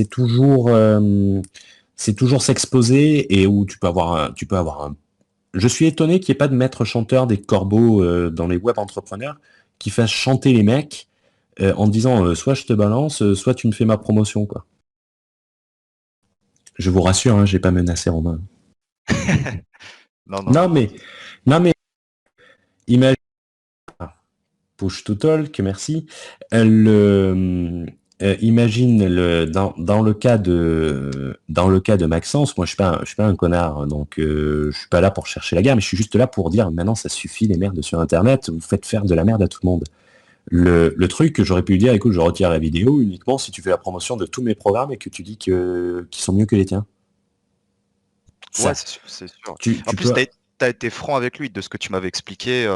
toujours, c'est toujours s'exposer et où tu peux avoir un. Je suis étonné qu'il n'y ait pas de maître chanteur des corbeaux dans les web entrepreneurs qui fasse chanter les mecs en disant soit je te balance, soit tu me fais ma promotion, quoi. Je vous rassure, hein, j'ai pas menacé Romain. Non, non, Non non. mais, non mais, imagine, push to talk, merci. Imagine dans le cas de Maxence, moi je suis pas un connard, hein, donc je suis pas là pour chercher la guerre, mais je suis juste là pour dire maintenant ça suffit les merdes sur Internet, vous faites faire de la merde à tout le monde. Le truc que j'aurais pu lui dire, écoute, je retire la vidéo uniquement si tu fais la promotion de tous mes programmes et que tu dis que qu'ils sont mieux que les tiens. Ouais, Ça, c'est sûr. En tu plus, peux. tu été franc avec lui de ce que tu m'avais expliqué,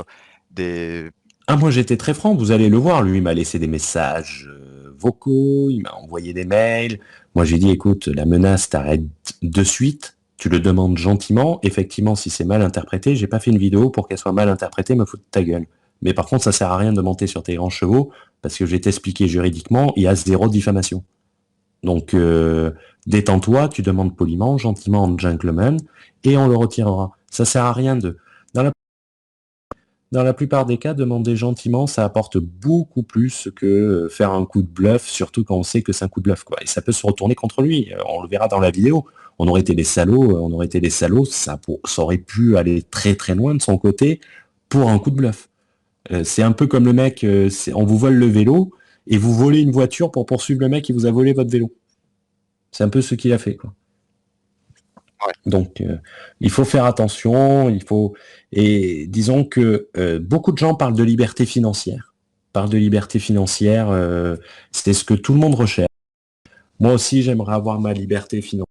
des Ah, moi j'étais très franc, vous allez le voir, lui il m'a laissé des messages vocaux, il m'a envoyé des mails. Moi j'ai dit, écoute, la menace t'arrête de suite, tu le demandes gentiment. Effectivement, si c'est mal interprété, j'ai pas fait une vidéo pour qu'elle soit mal interprétée, me foutre de ta gueule. Mais par contre, ça sert à rien de monter sur tes grands chevaux, parce que je vais t'expliquer juridiquement, il y a zéro diffamation. Donc, détends-toi, tu demandes poliment, gentiment, en gentleman, et on le retirera. Ça sert à rien de... Dans la, dans la plupart des cas, demander gentiment, ça apporte beaucoup plus que faire un coup de bluff, surtout quand on sait que c'est un coup de bluff, quoi. Et ça peut se retourner contre lui. On le verra dans la vidéo. On aurait été des salauds, on aurait été des salauds, ça aurait pu aller très très loin de son côté pour un coup de bluff. C'est un peu comme le mec, on vous vole le vélo, et vous volez une voiture pour poursuivre le mec qui vous a volé votre vélo. C'est un peu ce qu'il a fait, quoi. ouais. Donc, il faut faire attention, et disons que beaucoup de gens parlent de liberté financière. Parlent de liberté financière, c'est ce que tout le monde recherche. Moi aussi, j'aimerais avoir ma liberté financière.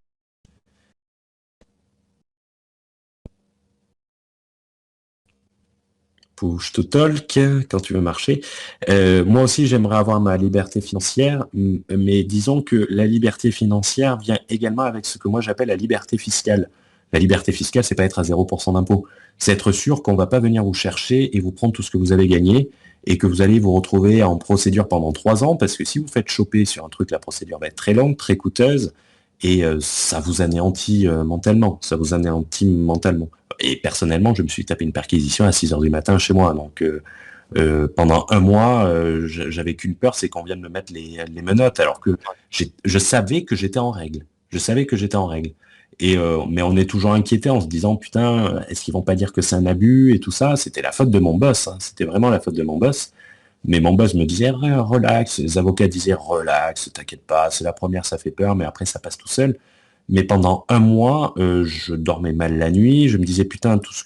Push to talk, quand tu veux marcher. Moi aussi, j'aimerais avoir ma liberté financière, mais disons que la liberté financière vient également avec ce que moi j'appelle la liberté fiscale. La liberté fiscale, c'est pas être à 0% d'impôt. C'est être sûr qu'on va pas venir vous chercher et vous prendre tout ce que vous avez gagné et que vous allez vous retrouver en procédure pendant 3 ans, parce que si vous faites choper sur un truc, la procédure va être très longue, très coûteuse, et ça vous anéantit mentalement. Ça vous anéantit mentalement. Et personnellement, je me suis tapé une perquisition à 6 heures du matin chez moi. Donc pendant un mois, j'avais qu'une peur, c'est qu'on vienne me mettre les menottes, alors que je savais que j'étais en règle. Je savais que j'étais en règle. Mais on est toujours inquiété en se disant, putain, est-ce qu'ils vont pas dire que c'est un abus et tout ça? C'était la faute de mon boss, hein. C'était vraiment la faute de mon boss. Mais mon boss me disait, relax. Les avocats disaient, relax, t'inquiète pas, c'est la première, ça fait peur, mais après, ça passe tout seul. Mais pendant un mois, je dormais mal la nuit. Je me disais, putain, tout ce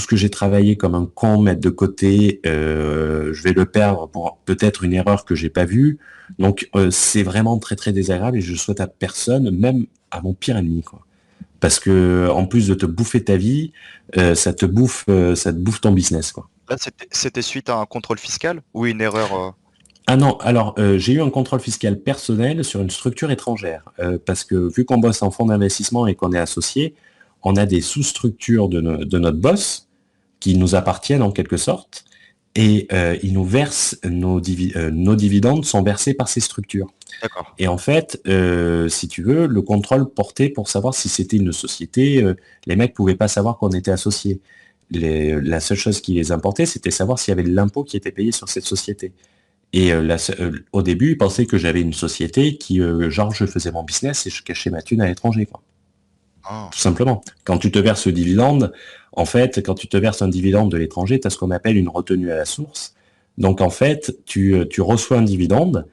que j'ai travaillé comme un con, mettre de côté, je vais le perdre pour peut-être une erreur que j'ai pas vue. Donc, c'est vraiment très, très désagréable et je souhaite à personne, même à mon pire ennemi, quoi. Parce que, en plus de te bouffer ta vie, ça te bouffe ton business, quoi. Là, c'était suite à un contrôle fiscal ou une erreur, Ah non, alors j'ai eu un contrôle fiscal personnel sur une structure étrangère, parce que vu qu'on bosse en fonds d'investissement et qu'on est associé, on a des sous-structures de notre boss qui nous appartiennent en quelque sorte, et ils nous versent nos dividendes sont versés par ces structures. d'accord. Et en fait, si tu veux, le contrôle portait pour savoir si c'était une société, les mecs pouvaient pas savoir qu'on était associés. La seule chose qui les importait, c'était savoir s'il y avait de l'impôt qui était payé sur cette société. Et au début, ils pensaient que j'avais une société qui, genre, je faisais mon business et je cachais ma thune à l'étranger, quoi. Ah, Tout simplement. Quand tu te verses ce dividende, en fait, quand tu te verses un dividende de l'étranger, tu as ce qu'on appelle une retenue à la source. Donc, en fait, tu reçois un dividende,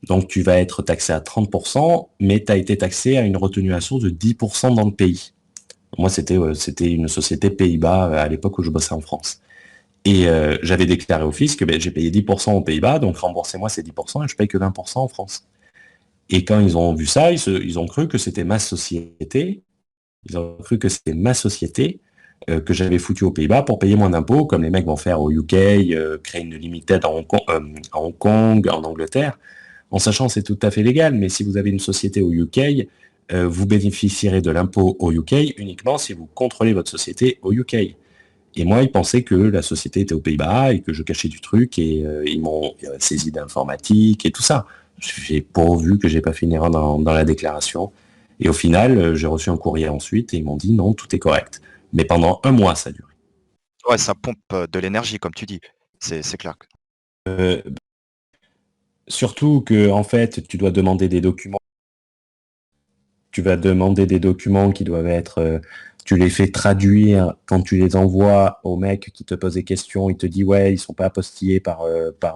donc tu vas être taxé à 30%, mais tu as été taxé à une retenue à la source de 10% dans le pays. Moi, c'était une société Pays-Bas à l'époque où je bossais en France. Et j'avais déclaré au fisc que ben, j'ai payé 10% aux Pays-Bas, donc remboursez-moi ces 10% et je paye que 20% en France. Et quand ils ont vu ça, ils ont cru que c'était ma société, ils ont cru que c'était ma société que j'avais foutu aux Pays-Bas pour payer moins d'impôts, comme les mecs vont faire au UK, créer une limited à Hong Kong, en Angleterre, en sachant que c'est tout à fait légal, mais si vous avez une société au UK, vous bénéficierez de l'impôt au UK uniquement si vous contrôlez votre société au UK. Et moi, ils pensaient que la société était aux Pays-Bas et que je cachais du truc et ils m'ont saisi d'informatique et tout ça. J'ai pourvu que j'ai pas fait une erreur dans la déclaration. Et au final, j'ai reçu un courrier ensuite et ils m'ont dit non, tout est correct. Mais pendant un mois, ça a duré. ouais, ça pompe, de l'énergie comme tu dis. C'est clair que Euh, Surtout que, en fait, tu dois demander des documents. Tu vas demander des documents qui doivent être tu les fais traduire quand tu les envoies au mec qui te pose des questions, il te dit ouais, ils sont pas apostillés par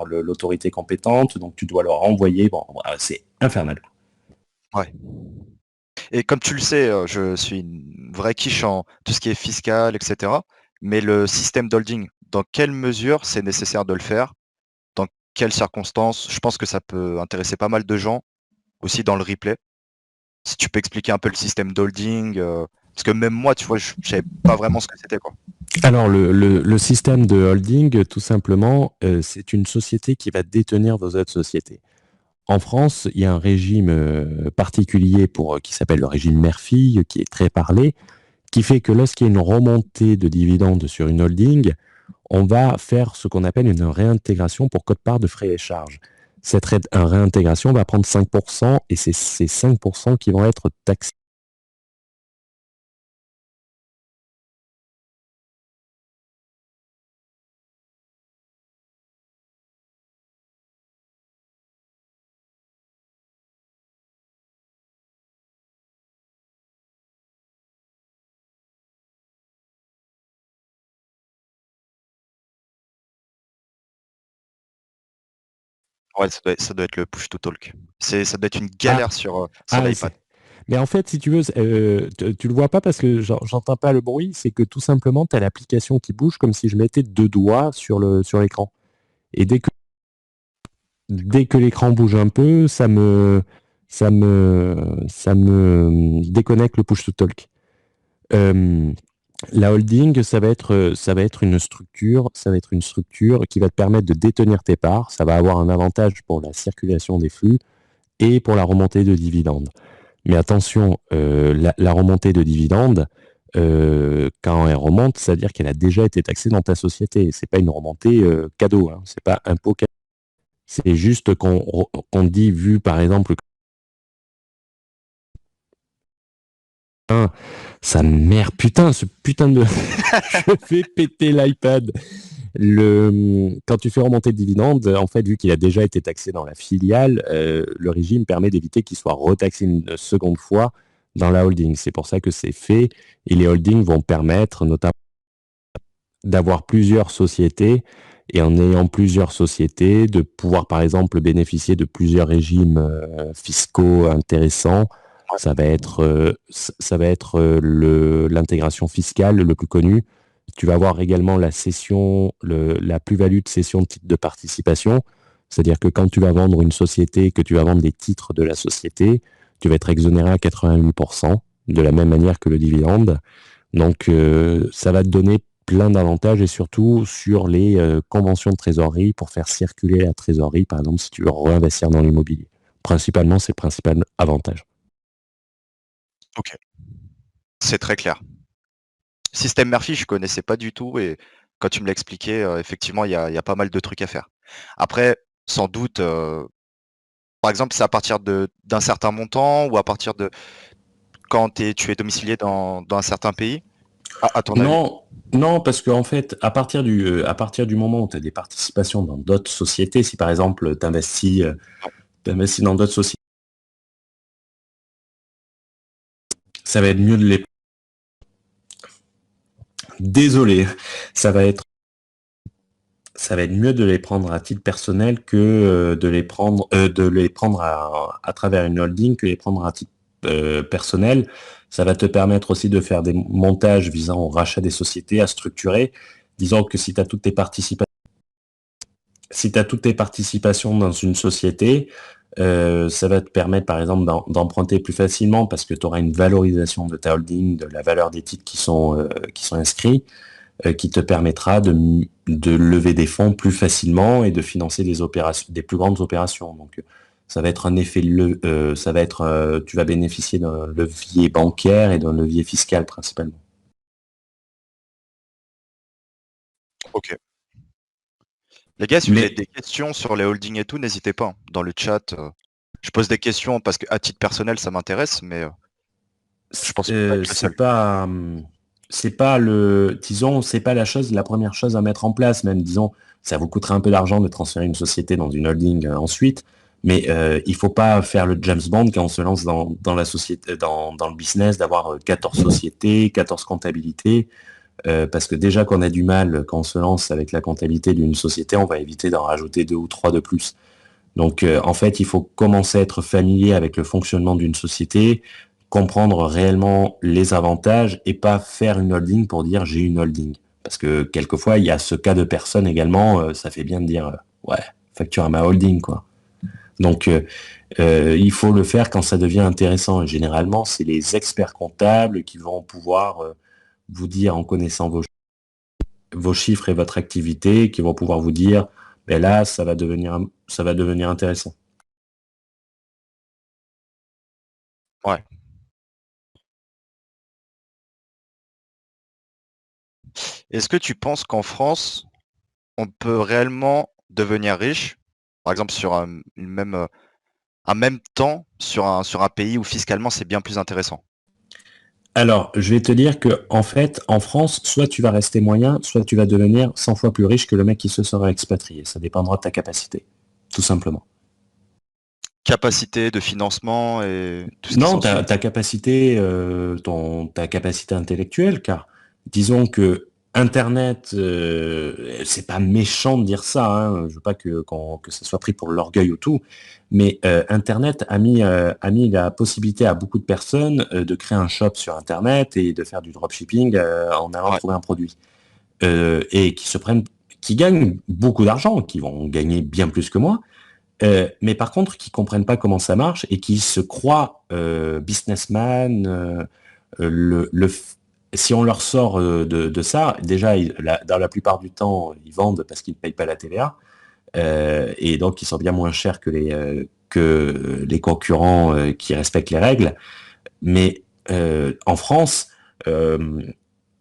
l'autorité compétente, donc tu dois leur envoyer. Bon, voilà, c'est infernal. Ouais. Et comme tu le sais, je suis une vraie quiche en tout ce qui est fiscal, et cetera. Mais le système d'holding, dans quelle mesure c'est nécessaire de le faire? Dans quelles circonstances? Je pense que ça peut intéresser pas mal de gens, aussi dans le replay. Si tu peux expliquer un peu le système d'holding, parce que même moi, tu vois, je savais pas vraiment ce que c'était, quoi. Alors, le système de holding, tout simplement, c'est une société qui va détenir vos autres sociétés. En France, il y a un régime particulier qui s'appelle le régime mère-fille, qui est très parlé, qui fait que lorsqu'il y a une remontée de dividendes sur une holding, on va faire ce qu'on appelle une réintégration pour quote-part de frais et charges. Cette réintégration va prendre 5% et c'est ces 5% qui vont être taxés. Ouais, ça doit être le push to talk. Ça doit être une Ah, galère sur l'iPad. Mais en fait, si tu veux, tu le vois pas parce que j'entends pas le bruit, c'est que tout simplement, tu as l'application qui bouge comme si je mettais deux doigts sur l'écran. Et dès que l'écran bouge un peu, ça me déconnecte le push to talk. Euh, la holding, ça va être une structure qui va te permettre de détenir tes parts. Ça va avoir un avantage pour la circulation des flux et pour la remontée de dividendes. Mais attention, la remontée de dividendes, quand elle remonte, c'est-à-dire qu'elle a déjà été taxée dans ta société. C'est pas une remontée cadeau, hein. C'est pas impôt cadeau. C'est juste qu'on dit, vu par exemple, sa mère, putain, ce putain de... Je fais péter l'iPad. Quand tu fais remonter le dividende, en fait, vu qu'il a déjà été taxé dans la filiale, le régime permet d'éviter qu'il soit retaxé une seconde fois dans la holding. C'est pour ça que c'est fait. Et les holdings vont permettre notamment d'avoir plusieurs sociétés et en ayant plusieurs sociétés, de pouvoir par exemple bénéficier de plusieurs régimes fiscaux intéressants. Ça va être l'intégration fiscale le plus connu. Tu vas avoir également la cession, la plus-value de cession de titres de participation. C'est-à-dire que quand tu vas vendre une société, que tu vas vendre des titres de la société, tu vas être exonéré à 88%, de la même manière que le dividende. Donc, ça va te donner plein d'avantages et surtout sur les conventions de trésorerie pour faire circuler la trésorerie, par exemple, si tu veux réinvestir dans l'immobilier. Principalement, c'est le principal avantage. OK, c'est très clair. Système Murphy, je connaissais pas du tout et quand tu me l'as expliqué, effectivement, il y a pas mal de trucs à faire. Après, sans doute, par exemple, c'est à partir d'un certain montant ou à partir de quand tu es domicilié dans un certain pays? À ton avis? Non, non, parce qu'en fait, à partir du moment où tu as des participations dans d'autres sociétés, si par exemple tu investis dans d'autres sociétés, ça va être mieux de les... Désolé, ça va être ça va être mieux de les prendre à titre personnel que de les prendre à travers une holding que les prendre à titre personnel. Ça va te permettre aussi de faire des montages visant au rachat des sociétés, à structurer. Disons que si tu as toutes tes participations dans une société, ça va te permettre par exemple d'emprunter plus facilement parce que tu auras une valorisation de ta holding, de la valeur des titres qui sont inscrits, qui te permettra de lever des fonds plus facilement et de financer des opérations, des plus grandes opérations. Donc, ça va être un effet, tu vas bénéficier d'un levier bancaire et d'un levier fiscal principalement. OK. Les gars, si vous avez Mais des questions sur les holdings et tout, n'hésitez pas, hein, dans le chat, je pose des questions parce qu'à titre personnel, ça m'intéresse, mais je pense pas être le c'est seul. pas, disons, c'est pas la première chose à mettre en place. Même, disons, ça vous coûtera un peu d'argent de transférer une société dans une holding ensuite. Mais il faut pas faire le James Bond quand on se lance dans la société, dans le business, d'avoir 14 sociétés, 14 comptabilités, parce que déjà qu'on a du mal quand on se lance avec la comptabilité d'une société, on va éviter d'en rajouter 2 ou 3 de plus. Donc en fait, il faut commencer à être familier avec le fonctionnement d'une société, comprendre réellement les avantages et pas faire une holding pour dire j'ai une holding. Parce que quelquefois, il y a ce cas de personne également, ça fait bien de dire ouais, facture à ma holding, quoi. Donc il faut le faire quand ça devient intéressant. Et généralement, c'est les experts comptables qui vont pouvoir vous dire, en connaissant vos chiffres et votre activité, qui vont pouvoir vous dire, ben là, ça va devenir intéressant. Ouais. Est-ce que tu penses qu'en France, on peut réellement devenir riche? Par exemple sur un même temps sur un pays où fiscalement c'est bien plus intéressant? Alors, je vais te dire que en fait, en France, soit tu vas rester moyen, soit tu vas devenir 100 fois plus riche que le mec qui se sera expatrié. Ça dépendra de ta capacité, tout simplement. Capacité de financement et tout ce qui Non, s'ensuit? ta capacité, ta capacité intellectuelle, car disons que Internet, c'est pas méchant de dire ça, hein, je veux pas que ça soit pris pour l'orgueil ou tout, mais Internet a mis la possibilité à beaucoup de personnes de créer un shop sur Internet et de faire du dropshipping en allant Ouais. trouver un produit. Et qui gagnent beaucoup d'argent, qui vont gagner bien plus que moi, mais par contre, qui comprennent pas comment ça marche et qui se croient businessman. Si on leur sort de ça, déjà, dans la plupart du temps, ils vendent parce qu'ils ne payent pas la TVA, et donc ils sont bien moins chers que les concurrents qui respectent les règles. Mais en France, euh,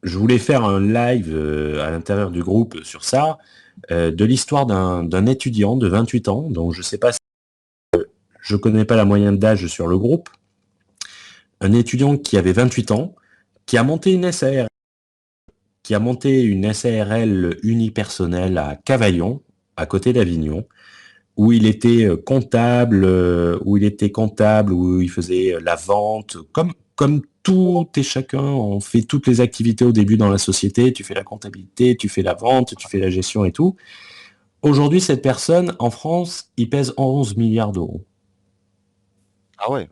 je voulais faire un live à l'intérieur du groupe sur ça, de l'histoire d'un étudiant de 28 ans, dont je sais pas si je connais pas la moyenne d'âge sur le groupe, un étudiant qui avait 28 ans, qui a monté une SARL, qui a monté une SARL unipersonnelle à Cavaillon, à côté d'Avignon, où il faisait la vente, comme tout et chacun, on fait toutes les activités au début dans la société, tu fais la comptabilité, tu fais la vente, tu fais la gestion et tout. Aujourd'hui, cette personne, en France, il pèse 11 milliards d'euros. Ah ouais,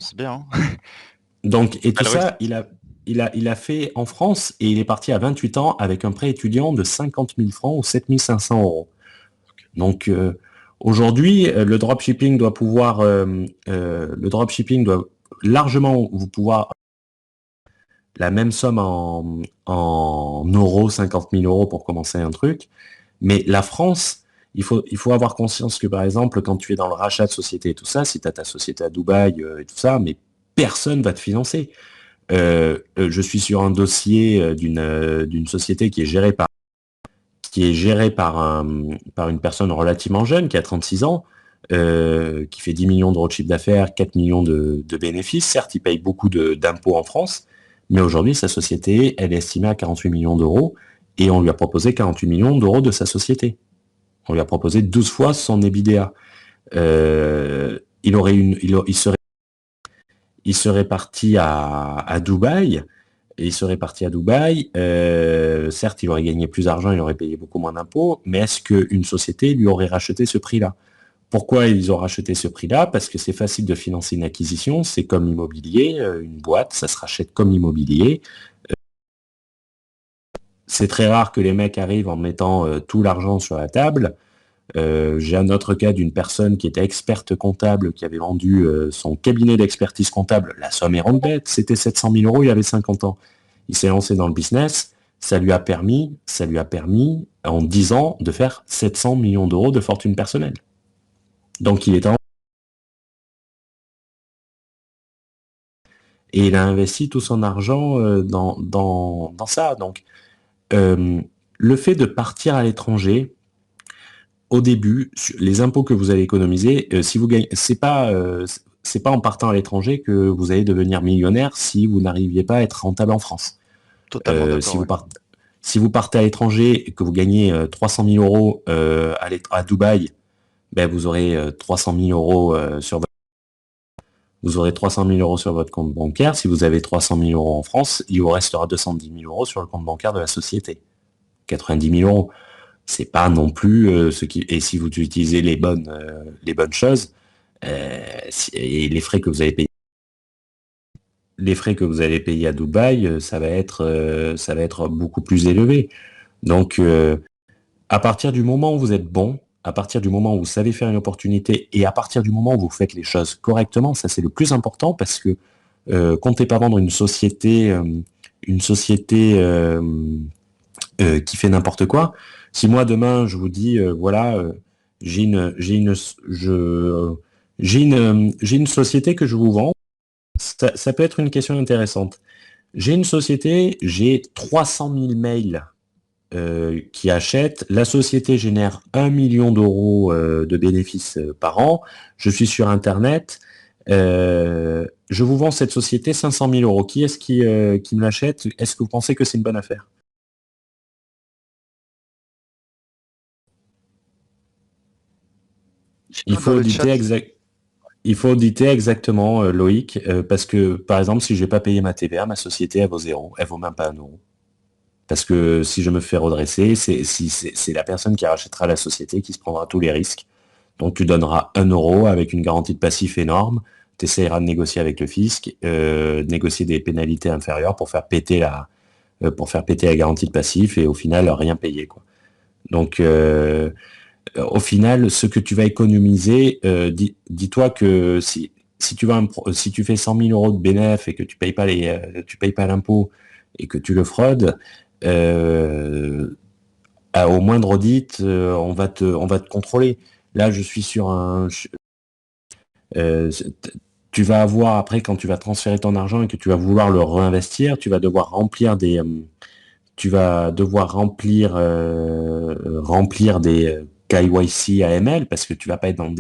c'est bien, hein. Donc, et tout Belle ça, réussite. il a fait en France et il est parti à 28 ans avec un prêt étudiant de 50 000 francs ou 7 500 euros. Donc, aujourd'hui, le dropshipping doit largement vous pouvoir la même somme en euros, 50 000 euros pour commencer un truc. Mais la France, il faut avoir conscience que, par exemple, quand tu es dans le rachat de société et tout ça, si tu as ta société à Dubaï et tout ça, mais personne va te financer. Je suis sur un dossier d'une société qui est gérée par une personne relativement jeune, qui a 36 ans, qui fait 10 millions d'euros de chiffre d'affaires, 4 millions de bénéfices. Certes, il paye beaucoup d'impôts en France, mais aujourd'hui, sa société, elle est estimée à 48 millions d'euros et on lui a proposé 48 millions d'euros de sa société. On lui a proposé 12 fois son EBITDA. Il serait parti à Dubaï. Et il serait parti à Dubaï. Certes, il aurait gagné plus d'argent, il aurait payé beaucoup moins d'impôts, mais est-ce qu'une société lui aurait racheté ce prix-là? Pourquoi ils ont racheté ce prix-là? Parce que c'est facile de financer une acquisition, c'est comme l'immobilier, une boîte, ça se rachète comme l'immobilier. C'est très rare que les mecs arrivent en mettant tout l'argent sur la table. J'ai un autre cas d'une personne qui était experte comptable, qui avait vendu son cabinet d'expertise comptable. La somme est ronde bête, c'était 700 000 euros, il avait 50 ans. Il s'est lancé dans le business, ça lui a permis en 10 ans de faire 700 millions d'euros de fortune personnelle. Donc il est en... Et il a investi tout son argent dans ça. Donc euh, le fait de partir à l'étranger, au début, les impôts que vous allez économiser, si vous gagnez, c'est pas en partant à l'étranger que vous allez devenir millionnaire si vous n'arriviez pas à être rentable en France. Totalement Si d'accord, vous ouais. partez, si vous partez à l'étranger et que vous gagnez 300 000 euros à Dubaï ben, vous aurez 300 000 euros sur votre... Vous aurez 300 000 euros sur votre compte bancaire. Si vous avez 300 000 euros en France, il vous restera 210 000 euros sur le compte bancaire de la société. 90 000 euros. C'est pas non plus ce qui... Et si vous utilisez les bonnes choses, et les frais que vous allez payer à Dubaï, ça va être beaucoup plus élevé. Donc, à partir du moment où vous êtes bon, à partir du moment où vous savez faire une opportunité et à partir du moment où vous faites les choses correctement, ça c'est le plus important parce que comptez pas vendre une société qui fait n'importe quoi. Si moi demain je vous dis voilà, j'ai une société que je vous vends, ça peut être une question intéressante. J'ai une société, j'ai 300 000 mails qui achètent. La société génère 1 million d'euros de bénéfices par an. Je suis sur Internet. Je vous vends cette société 500 000 euros. Qui est-ce qui me l'achète? Est-ce que vous pensez que c'est une bonne affaire? Il Dans faut le chat, auditer il faut auditer exactement, Loïc, parce que, par exemple, si j'ai pas payé ma TVA, ma société, elle vaut zéro. Elle vaut même pas 1 euro. Parce que si je me fais redresser, c'est la personne qui rachètera la société qui se prendra tous les risques. Donc tu donneras 1 euro avec une garantie de passif énorme, tu essaieras de négocier avec le fisc, négocier des pénalités inférieures pour faire péter la garantie de passif et au final rien payer, quoi. Donc au final, ce que tu vas économiser, dis-toi que si tu si tu fais 100 000 euros de bénéfice et que tu payes pas l'impôt et que tu le fraudes, euh, au moindre audit, on va te contrôler. Là, je suis sur euh, tu vas avoir après quand tu vas transférer ton argent et que tu vas vouloir le réinvestir, tu vas devoir remplir des KYC AML parce que tu vas pas être dans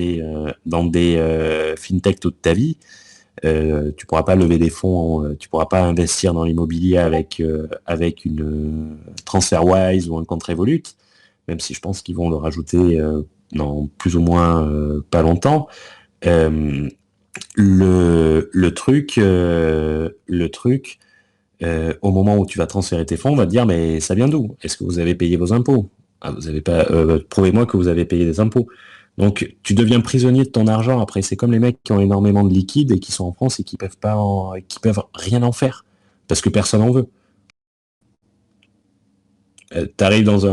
des fintech toute ta vie. Tu pourras pas lever des fonds, tu pourras pas investir dans l'immobilier avec une TransferWise ou un compte Revolut, même si je pense qu'ils vont le rajouter dans plus ou moins pas longtemps. Euh, le truc, au moment où tu vas transférer tes fonds, on va te dire, mais ça vient d'où? Est-ce que vous avez payé vos impôts? Ah, vous avez pas, prouvez-moi que vous avez payé des impôts. Donc, tu deviens prisonnier de ton argent. Après, c'est comme les mecs qui ont énormément de liquide et qui sont en France et qui peuvent rien en faire parce que personne en veut. T'arrives dans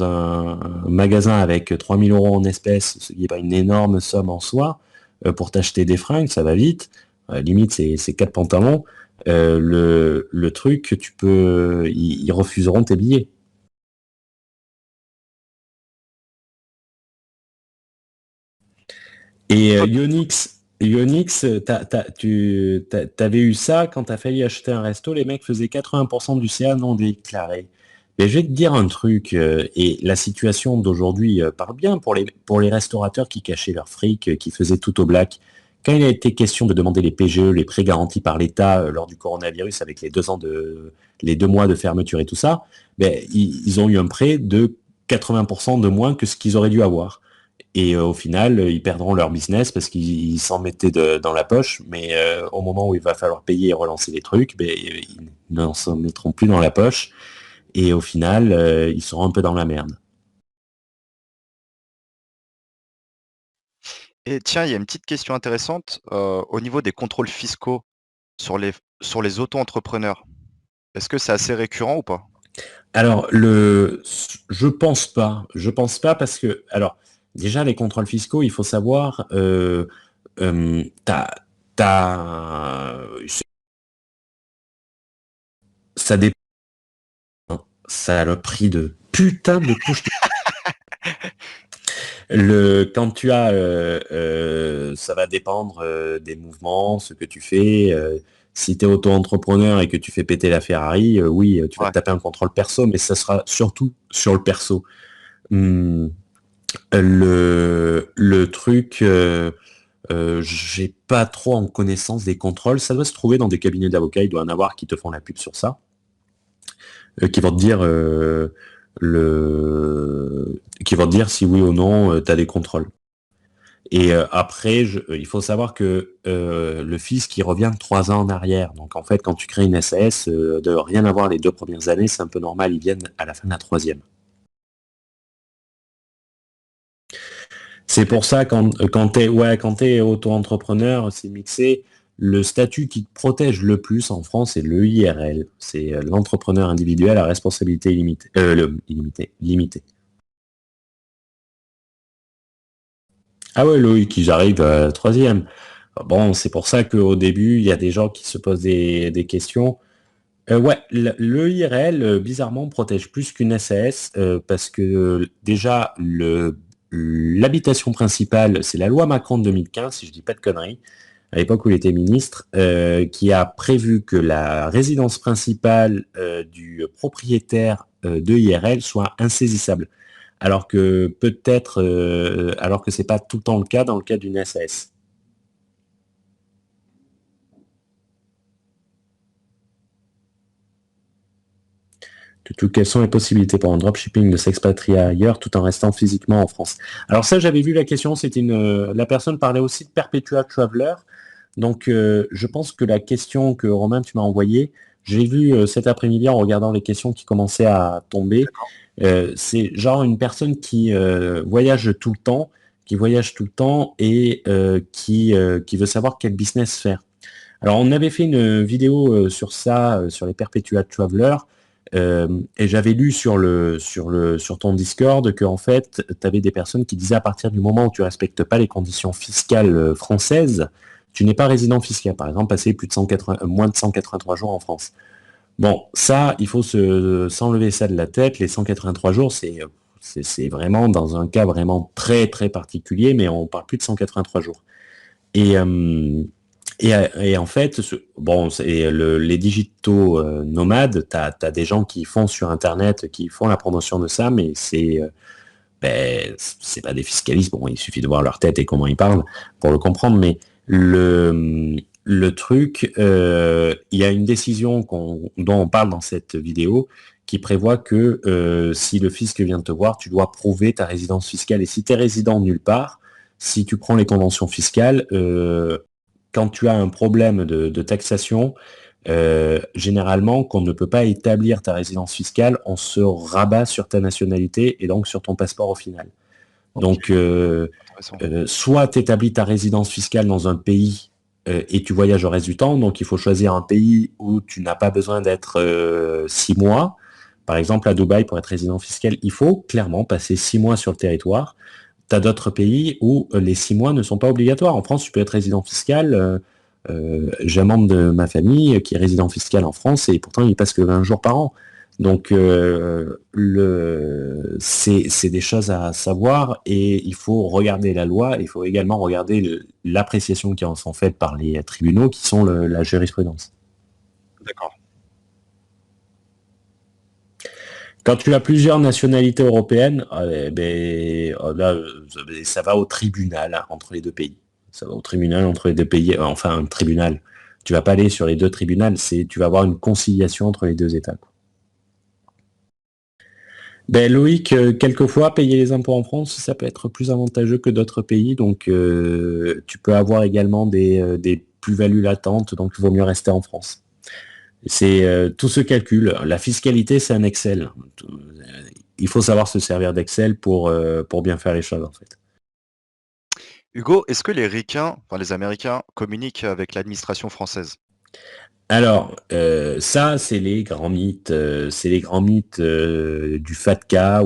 un magasin avec 3000 euros en espèces, ce qui n'est pas une énorme somme en soi, pour t'acheter des fringues, ça va vite. Limite, c'est 4 pantalons. Le truc, ils refuseront tes billets. Et Ionix, t'avais eu ça quand t'as failli acheter un resto, les mecs faisaient 80% du CA non déclaré. Mais je vais te dire un truc, et la situation d'aujourd'hui parle bien pour les restaurateurs qui cachaient leur fric, qui faisaient tout au black. Quand il a été question de demander les PGE, les prêts garantis par l'État lors du coronavirus avec les 2 mois de fermeture et tout ça, ben, ils ont eu un prêt de 80% de moins que ce qu'ils auraient dû avoir. Et au final, ils perdront leur business parce qu'ils s'en mettaient dans la poche, mais au moment où il va falloir payer et relancer les trucs, ben, ils n'en s'en mettront plus dans la poche. Et au final, ils seront un peu dans la merde. et tiens, il y a une petite question intéressante, au niveau des contrôles fiscaux sur les auto-entrepreneurs. Est-ce que c'est assez récurrent ou pas? Alors, je pense pas parce que, alors, déjà les contrôles fiscaux, il faut savoir, euh, t'as, t'as, ça dépend, ça a le prix de putain de couche. Quand tu as, ça va dépendre des mouvements, ce que tu fais. Si tu es auto-entrepreneur et que tu fais péter la Ferrari, oui, tu vas te Ouais. taper un contrôle perso, mais ça sera surtout sur le perso. Hum, le truc, j'ai pas trop en connaissance des contrôles. Ça doit se trouver dans des cabinets d'avocats. Il doit y en avoir qui te font la pub sur ça, qui vont te dire qui vont te dire si oui ou non tu as des contrôles. Et après, il faut savoir que le fisc, il revient 3 ans en arrière. Donc en fait, quand tu crées une SAS, de rien avoir les 2 premières années, c'est un peu normal, ils viennent à la fin de la troisième. C'est pour ça, quand t'es auto-entrepreneur, c'est mixé. Le statut qui te protège le plus en France, c'est le IRL. C'est l'entrepreneur individuel à responsabilité limitée. Limitée. Ah ouais, Loïc, j'arrive troisième. Bon, c'est pour ça qu'au début, il y a des gens qui se posent des questions. Ouais, le IRL, bizarrement, protège plus qu'une SAS parce que déjà, l'habitation principale, c'est la loi Macron de 2015, si je dis pas de conneries, à l'époque où il était ministre, qui a prévu que la résidence principale du propriétaire de IRL soit insaisissable. Alors que c'est pas tout le temps le cas dans le cas d'une SAS. Quelles sont les possibilités pour un dropshipping de s'expatrier ailleurs tout en restant physiquement en France? Alors ça, j'avais vu la question, la personne parlait aussi de Perpetua Traveler. Donc je pense que la question que Romain, tu m'as envoyée, j'ai vu cet après-midi en regardant les questions qui commençaient à tomber. D'accord. C'est genre une personne qui voyage tout le temps, et qui veut savoir quel business faire. Alors, on avait fait une vidéo sur ça, sur les Perpetua Traveler, et j'avais lu sur ton Discord que en fait, tu avais des personnes qui disaient à partir du moment où tu respectes pas les conditions fiscales françaises, tu n'es pas résident fiscal. Par exemple, passer moins de 183 jours en France. Bon, ça, il faut s'enlever ça de la tête. Les 183 jours, c'est vraiment dans un cas vraiment très très particulier, mais on parle plus de 183 jours. Et, et en fait, les digitaux nomades, tu as des gens qui font sur Internet, qui font la promotion de ça, mais c'est pas des fiscalistes. Bon, il suffit de voir leur tête et comment ils parlent pour le comprendre, mais le truc, il y a une décision dont on parle dans cette vidéo qui prévoit que si le fisc vient te voir, tu dois prouver ta résidence fiscale. Et si tu es résident nulle part, si tu prends les conventions fiscales, quand tu as un problème de taxation, généralement, qu'on ne peut pas établir ta résidence fiscale, on se rabat sur ta nationalité et donc sur ton passeport au final. Ok, Donc, intéressant. soit tu établis ta résidence fiscale dans un pays et tu voyages le reste du temps, donc il faut choisir un pays où tu n'as pas besoin d'être 6 mois. Par exemple, à Dubaï, pour être résident fiscal, il faut clairement passer 6 mois sur le territoire. Tu as d'autres pays où les 6 mois ne sont pas obligatoires. En France, tu peux être résident fiscal. J'ai un membre de ma famille qui est résident fiscal en France et pourtant il passe que 20 jours par an. Donc c'est des choses à savoir et il faut regarder la loi. Il faut également regarder l'appréciation qui en sont faites par les tribunaux qui sont la jurisprudence. D'accord. Quand tu as plusieurs nationalités européennes, là, ça va au tribunal hein, entre les deux pays. Ça va au tribunal entre les deux pays. Enfin, un tribunal. Tu vas pas aller sur les deux tribunaux, tu vas avoir une conciliation entre les deux États. Quoi. Loïc, quelquefois, payer les impôts en France, ça peut être plus avantageux que d'autres pays. Donc, tu peux avoir également des plus-values latentes. Donc, il vaut mieux rester en France. C'est tout se calcule. La fiscalité, c'est un Excel. Il faut savoir se servir d'Excel pour bien faire les choses, en fait. Hugo, est-ce que les Ricains, enfin les Américains, communiquent avec l'administration française? Alors, ça, c'est les grands mythes. C'est les grands mythes du FATCA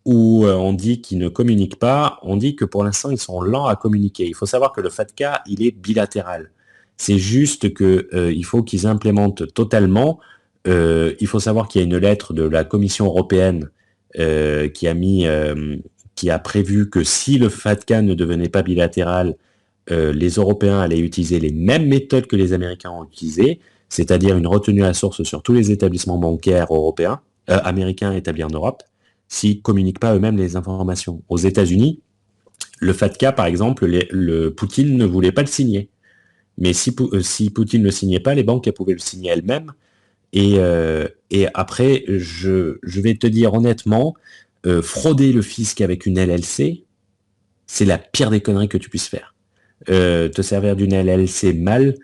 où on dit qu'ils ne communiquent pas. On dit que pour l'instant, ils sont lents à communiquer. Il faut savoir que le FATCA, il est bilatéral. C'est juste que il faut qu'ils implémentent totalement. Il faut savoir qu'il y a une lettre de la Commission européenne qui qui a prévu que si le FATCA ne devenait pas bilatéral, les Européens allaient utiliser les mêmes méthodes que les Américains ont utilisées, c'est-à-dire une retenue à la source sur tous les établissements bancaires européens, américains établis en Europe, s'ils ne communiquent pas eux-mêmes les informations. Aux États-Unis, le FATCA, par exemple, le Poutine ne voulait pas le signer. Mais si Poutine ne le signait pas, les banques elles pouvaient le signer elles-mêmes. Et après, je vais te dire honnêtement, frauder le fisc avec une LLC, c'est la pire des conneries que tu puisses faire. Te servir d'une LLC mal,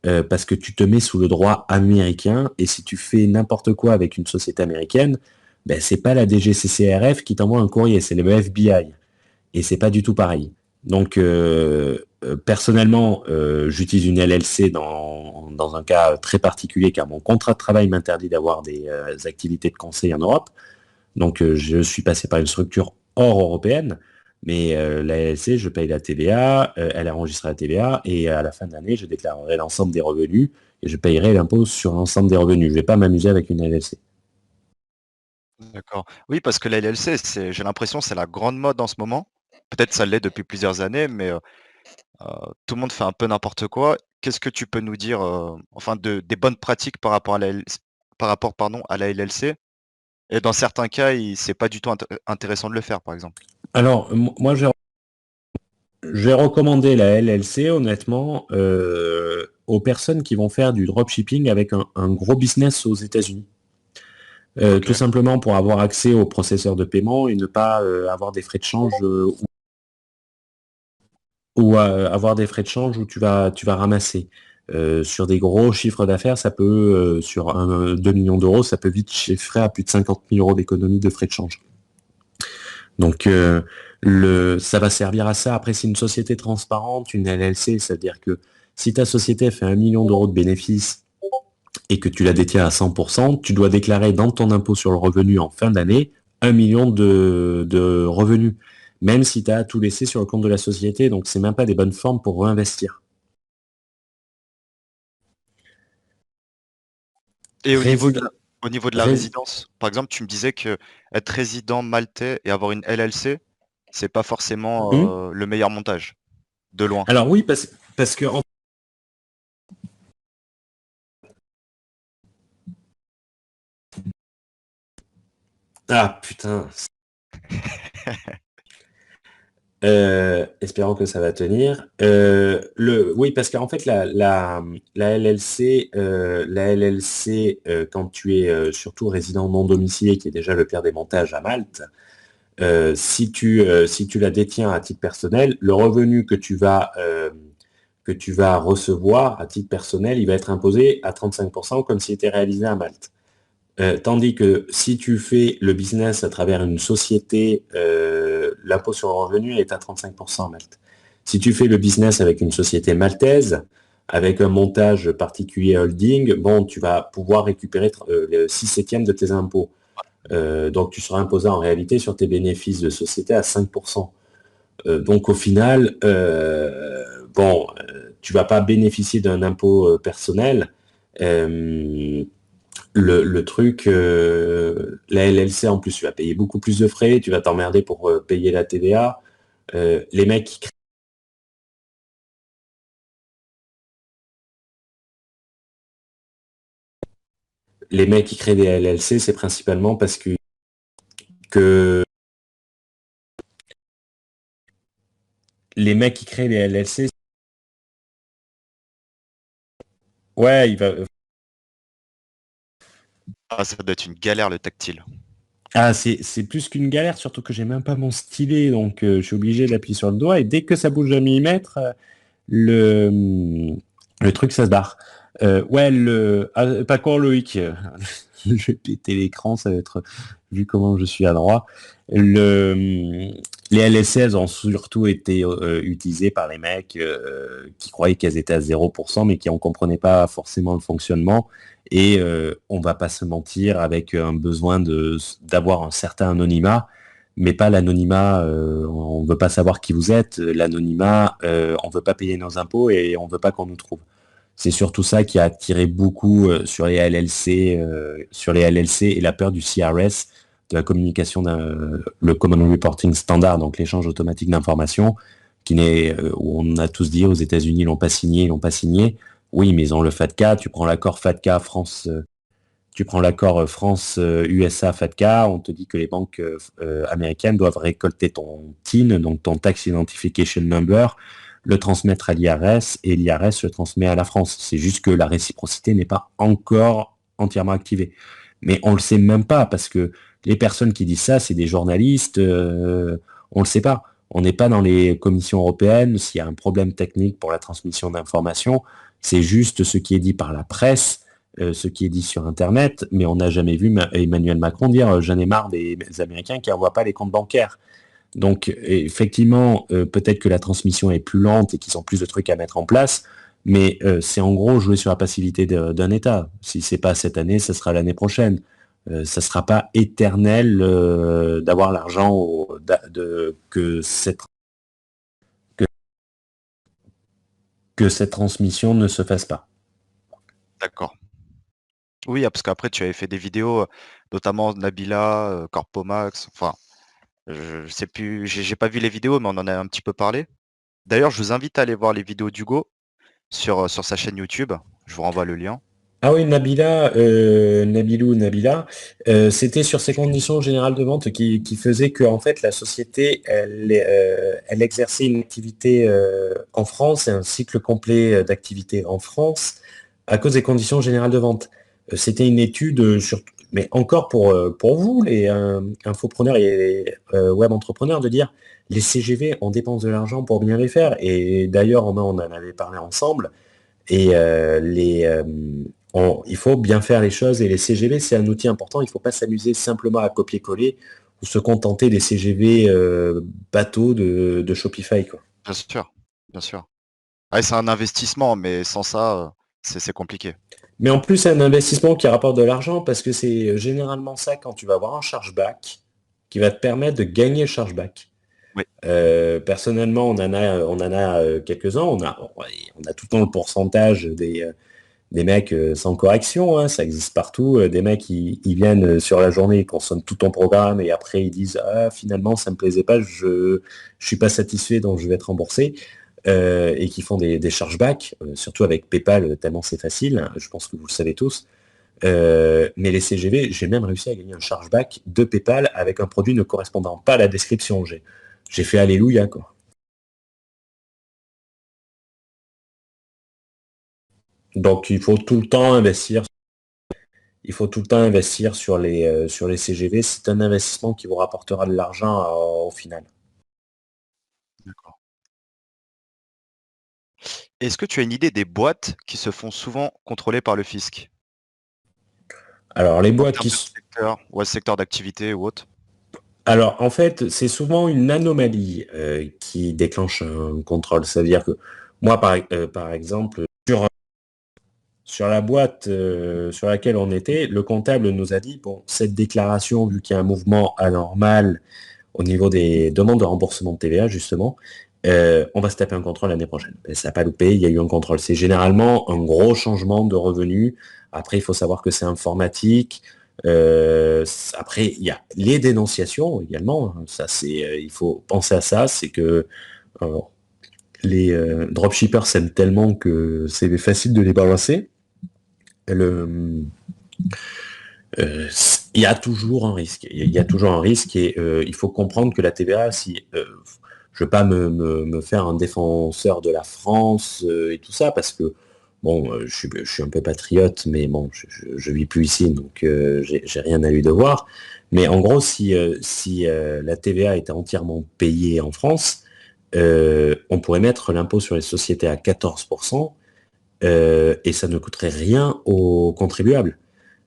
parce que tu te mets sous le droit américain, et si tu fais n'importe quoi avec une société américaine, ben, c'est pas la DGCCRF qui t'envoie un courrier, c'est le FBI. Et c'est pas du tout pareil. Donc, personnellement, j'utilise une LLC dans un cas très particulier, car mon contrat de travail m'interdit d'avoir des activités de conseil en Europe. Donc, je suis passé par une structure hors européenne, mais la LLC, je paye la TVA, elle enregistre la TVA, et à la fin de l'année, je déclarerai l'ensemble des revenus, et je payerai l'impôt sur l'ensemble des revenus. Je ne vais pas m'amuser avec une LLC. D'accord. Oui, parce que la LLC, j'ai l'impression, c'est la grande mode en ce moment. Peut-être ça l'est depuis plusieurs années, mais tout le monde fait un peu n'importe quoi. Qu'est-ce que tu peux nous dire, enfin des bonnes pratiques par rapport à la LLC par rapport, pardon, à la LLC? Et dans certains cas, c'est pas du tout intéressant de le faire, par exemple. Alors, moi, j'ai recommandé la LLC, honnêtement, aux personnes qui vont faire du dropshipping avec un gros business aux États-Unis. Tout OK. simplement pour avoir accès au processeur de paiement et ne pas avoir des frais de change ou avoir des frais de change où tu vas ramasser. Sur des gros chiffres d'affaires, ça peut, sur 2 millions d'euros, ça peut vite chiffrer à plus de 50 000 euros d'économie de frais de change. Donc, ça va servir à ça. Après, c'est une société transparente, une LLC, c'est-à-dire que si ta société fait 1 million d'euros de bénéfices et que tu la détiens à 100%, tu dois déclarer dans ton impôt sur le revenu en fin d'année 1 million de revenus, même si tu as tout laissé sur le compte de la société. Donc, c'est même pas des bonnes formes pour réinvestir. Et Réside, au niveau de la rés- résidence, par exemple, tu me disais que être résident maltais et avoir une LLC, c'est pas Hmm. forcément, le meilleur montage, de loin. Alors oui, parce que... Ah putain. Espérons que ça va tenir. Oui, parce qu'en fait, la LLC, quand tu es surtout résident non domicilié, qui est déjà le pire des montages à Malte, si tu la détiens à titre personnel, le revenu que tu vas recevoir à titre personnel, il va être imposé à 35% comme s'il était réalisé à Malte. Tandis que si tu fais le business à travers une société, l'impôt sur le revenu est à 35% à Malte. Si tu fais le business avec une société maltaise, avec un montage particulier holding, bon, tu vas pouvoir récupérer le 6 septièmes de tes impôts. Donc tu seras imposé en réalité sur tes bénéfices de société à 5%. Donc au final, bon, tu vas pas bénéficier d'un impôt personnel. Euh, le truc, la LLC en plus, tu vas payer beaucoup plus de frais, tu vas t'emmerder pour payer la TVA. Les mecs qui créent, les mecs qui créent des LLC, c'est principalement parce que les mecs qui créent des LLC, ouais, Ah, ça doit être une galère le tactile. ah, c'est plus qu'une galère, surtout que j'ai même pas mon stylet, donc je suis obligé d'appuyer sur le doigt, et dès que ça bouge d'un millimètre, le truc, ça se barre. Ouais, pas quoi, Loïc. Je vais péter l'écran, ça va être vu comment je suis à droit. Les LSC, elles ont surtout été utilisées par les mecs qui croyaient qu'elles étaient à 0%, mais qui en comprenaient pas forcément le fonctionnement. Et on va pas se mentir, avec un besoin d'avoir un certain anonymat, mais pas l'anonymat, on veut pas savoir qui vous êtes, l'anonymat, on veut pas payer nos impôts et on veut pas qu'on nous trouve. C'est surtout ça qui a attiré beaucoup sur les LLC et la peur du CRS, de la communication le Common Reporting Standard, donc l'échange automatique d'informations, où on a tous dit aux États-Unis, ils l'ont pas signé, ils l'ont pas signé. Oui, mais ils ont le FATCA, tu prends l'accord FATCA France, tu prends l'accord France-USA FATCA, on te dit que les banques américaines doivent récolter ton TIN, donc ton Tax Identification Number, le transmettre à l'IRS et l'IRS le transmet à la France. C'est juste que la réciprocité n'est pas encore entièrement activée. Mais on ne le sait même pas parce que les personnes qui disent ça, c'est des journalistes, on ne le sait pas. On n'est pas dans les commissions européennes. S'il y a un problème technique pour la transmission d'informations, c'est juste ce qui est dit par la presse, ce qui est dit sur Internet, mais on n'a jamais vu Emmanuel Macron dire j'en ai marre des Américains qui n'envoient pas les comptes bancaires. Donc effectivement, peut-être que la transmission est plus lente et qu'ils ont plus de trucs à mettre en place, mais c'est en gros jouer sur la passivité d'un État. Si c'est pas cette année, ça sera l'année prochaine. Ça sera pas éternel d'avoir l'argent que, que cette transmission ne se fasse pas. D'accord. Oui, parce qu'après tu avais fait des vidéos, notamment Nabila, Corpomax, enfin, je sais plus, j'ai pas vu les vidéos, mais on en a un petit peu parlé. D'ailleurs, je vous invite à aller voir les vidéos d'Hugo sur sa chaîne YouTube. Je vous renvoie le lien. Ah oui, Nabila, Nabila, c'était sur ces conditions générales de vente qui faisaient que en fait la société, elle exerçait une activité en France et un cycle complet d'activité en France à cause des conditions générales de vente. C'était une étude sur, mais encore pour vous, les infopreneurs et web entrepreneurs, de dire les CGV, on dépense de l'argent pour bien les faire. Et d'ailleurs, on en avait parlé ensemble. Et il faut bien faire les choses et les CGV, c'est un outil important. Il ne faut pas s'amuser simplement à copier-coller ou se contenter des CGV bateaux de Shopify, quoi. Bien sûr, bien sûr. Ouais, c'est un investissement, mais sans ça, c'est compliqué. Mais en plus, c'est un investissement qui rapporte de l'argent parce que c'est généralement ça quand tu vas avoir un chargeback qui va te permettre de gagner le chargeback. Oui, Personnellement, on en a quelques-uns. On a tout le temps le pourcentage des mecs sans correction, hein, ça existe partout. Des mecs, ils viennent sur la journée, ils consomment tout ton programme et après ils disent ah finalement ça me plaisait pas, je suis pas satisfait donc je vais être remboursé. Et qui font des chargebacks, surtout avec PayPal tellement c'est facile. Hein, je pense que vous le savez tous. Mais les CGV, j'ai même réussi à gagner un chargeback de PayPal avec un produit ne correspondant pas à la description. J'ai fait alléluia quoi. Donc il faut tout le temps investir sur les CGV. C'est un investissement qui vous rapportera de l'argent au final. d'accord. Est-ce que tu as une idée des boîtes qui se font souvent contrôler par le fisc? Alors les En boîtes termes de secteur, ouais, secteur d'activité ou autre? Alors en fait, c'est souvent une anomalie qui déclenche un contrôle. C'est-à-dire que moi, par exemple, sur la boîte sur laquelle on était, le comptable nous a dit, bon, cette déclaration, vu qu'il y a un mouvement anormal au niveau des demandes de remboursement de TVA, justement, on va se taper un contrôle l'année prochaine. Et ça n'a pas loupé, il y a eu un contrôle. C'est généralement un gros changement de revenus. Après, il faut savoir que c'est informatique. Après, il y a les dénonciations également. Ça, il faut penser à ça. C'est que euh, les dropshippers s'aiment tellement que c'est facile de les balancer. Le, euh, il y a toujours un risque. Il y a toujours un risque et il faut comprendre que la TVA, si je veux pas me faire un défenseur de la France et tout ça, parce que bon, je suis un peu patriote, mais bon, je vis plus ici, donc j'ai rien à lui devoir. Mais en gros, si la TVA était entièrement payée en France, on pourrait mettre l'impôt sur les sociétés à 14% et ça ne coûterait rien aux contribuables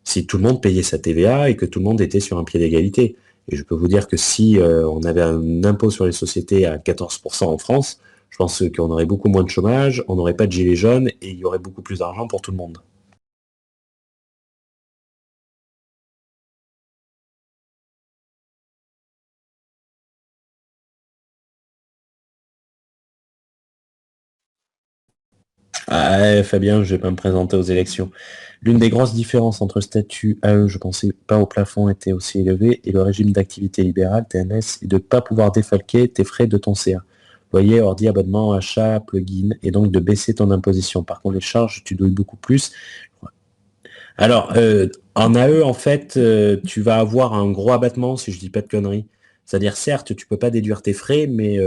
si tout le monde payait sa TVA et que tout le monde était sur un pied d'égalité. Et je peux vous dire que si on avait un impôt sur les sociétés à 14% en France, je pense qu'on aurait beaucoup moins de chômage, on n'aurait pas de gilets jaunes et il y aurait beaucoup plus d'argent pour tout le monde. Ah, Fabien, je vais pas me présenter aux élections. L'une des grosses différences entre statut AE, je pensais pas au plafond, était aussi élevé, et le régime d'activité libérale, TNS, est de ne pas pouvoir défalquer tes frais de ton CA. Voyez, ordi, abonnement, achat, plugin, et donc de baisser ton imposition. Par contre, les charges, tu douilles beaucoup plus. Alors, en AE, en fait, tu vas avoir un gros abattement, si je dis pas de conneries. C'est-à-dire, certes, tu peux pas déduire tes frais, mais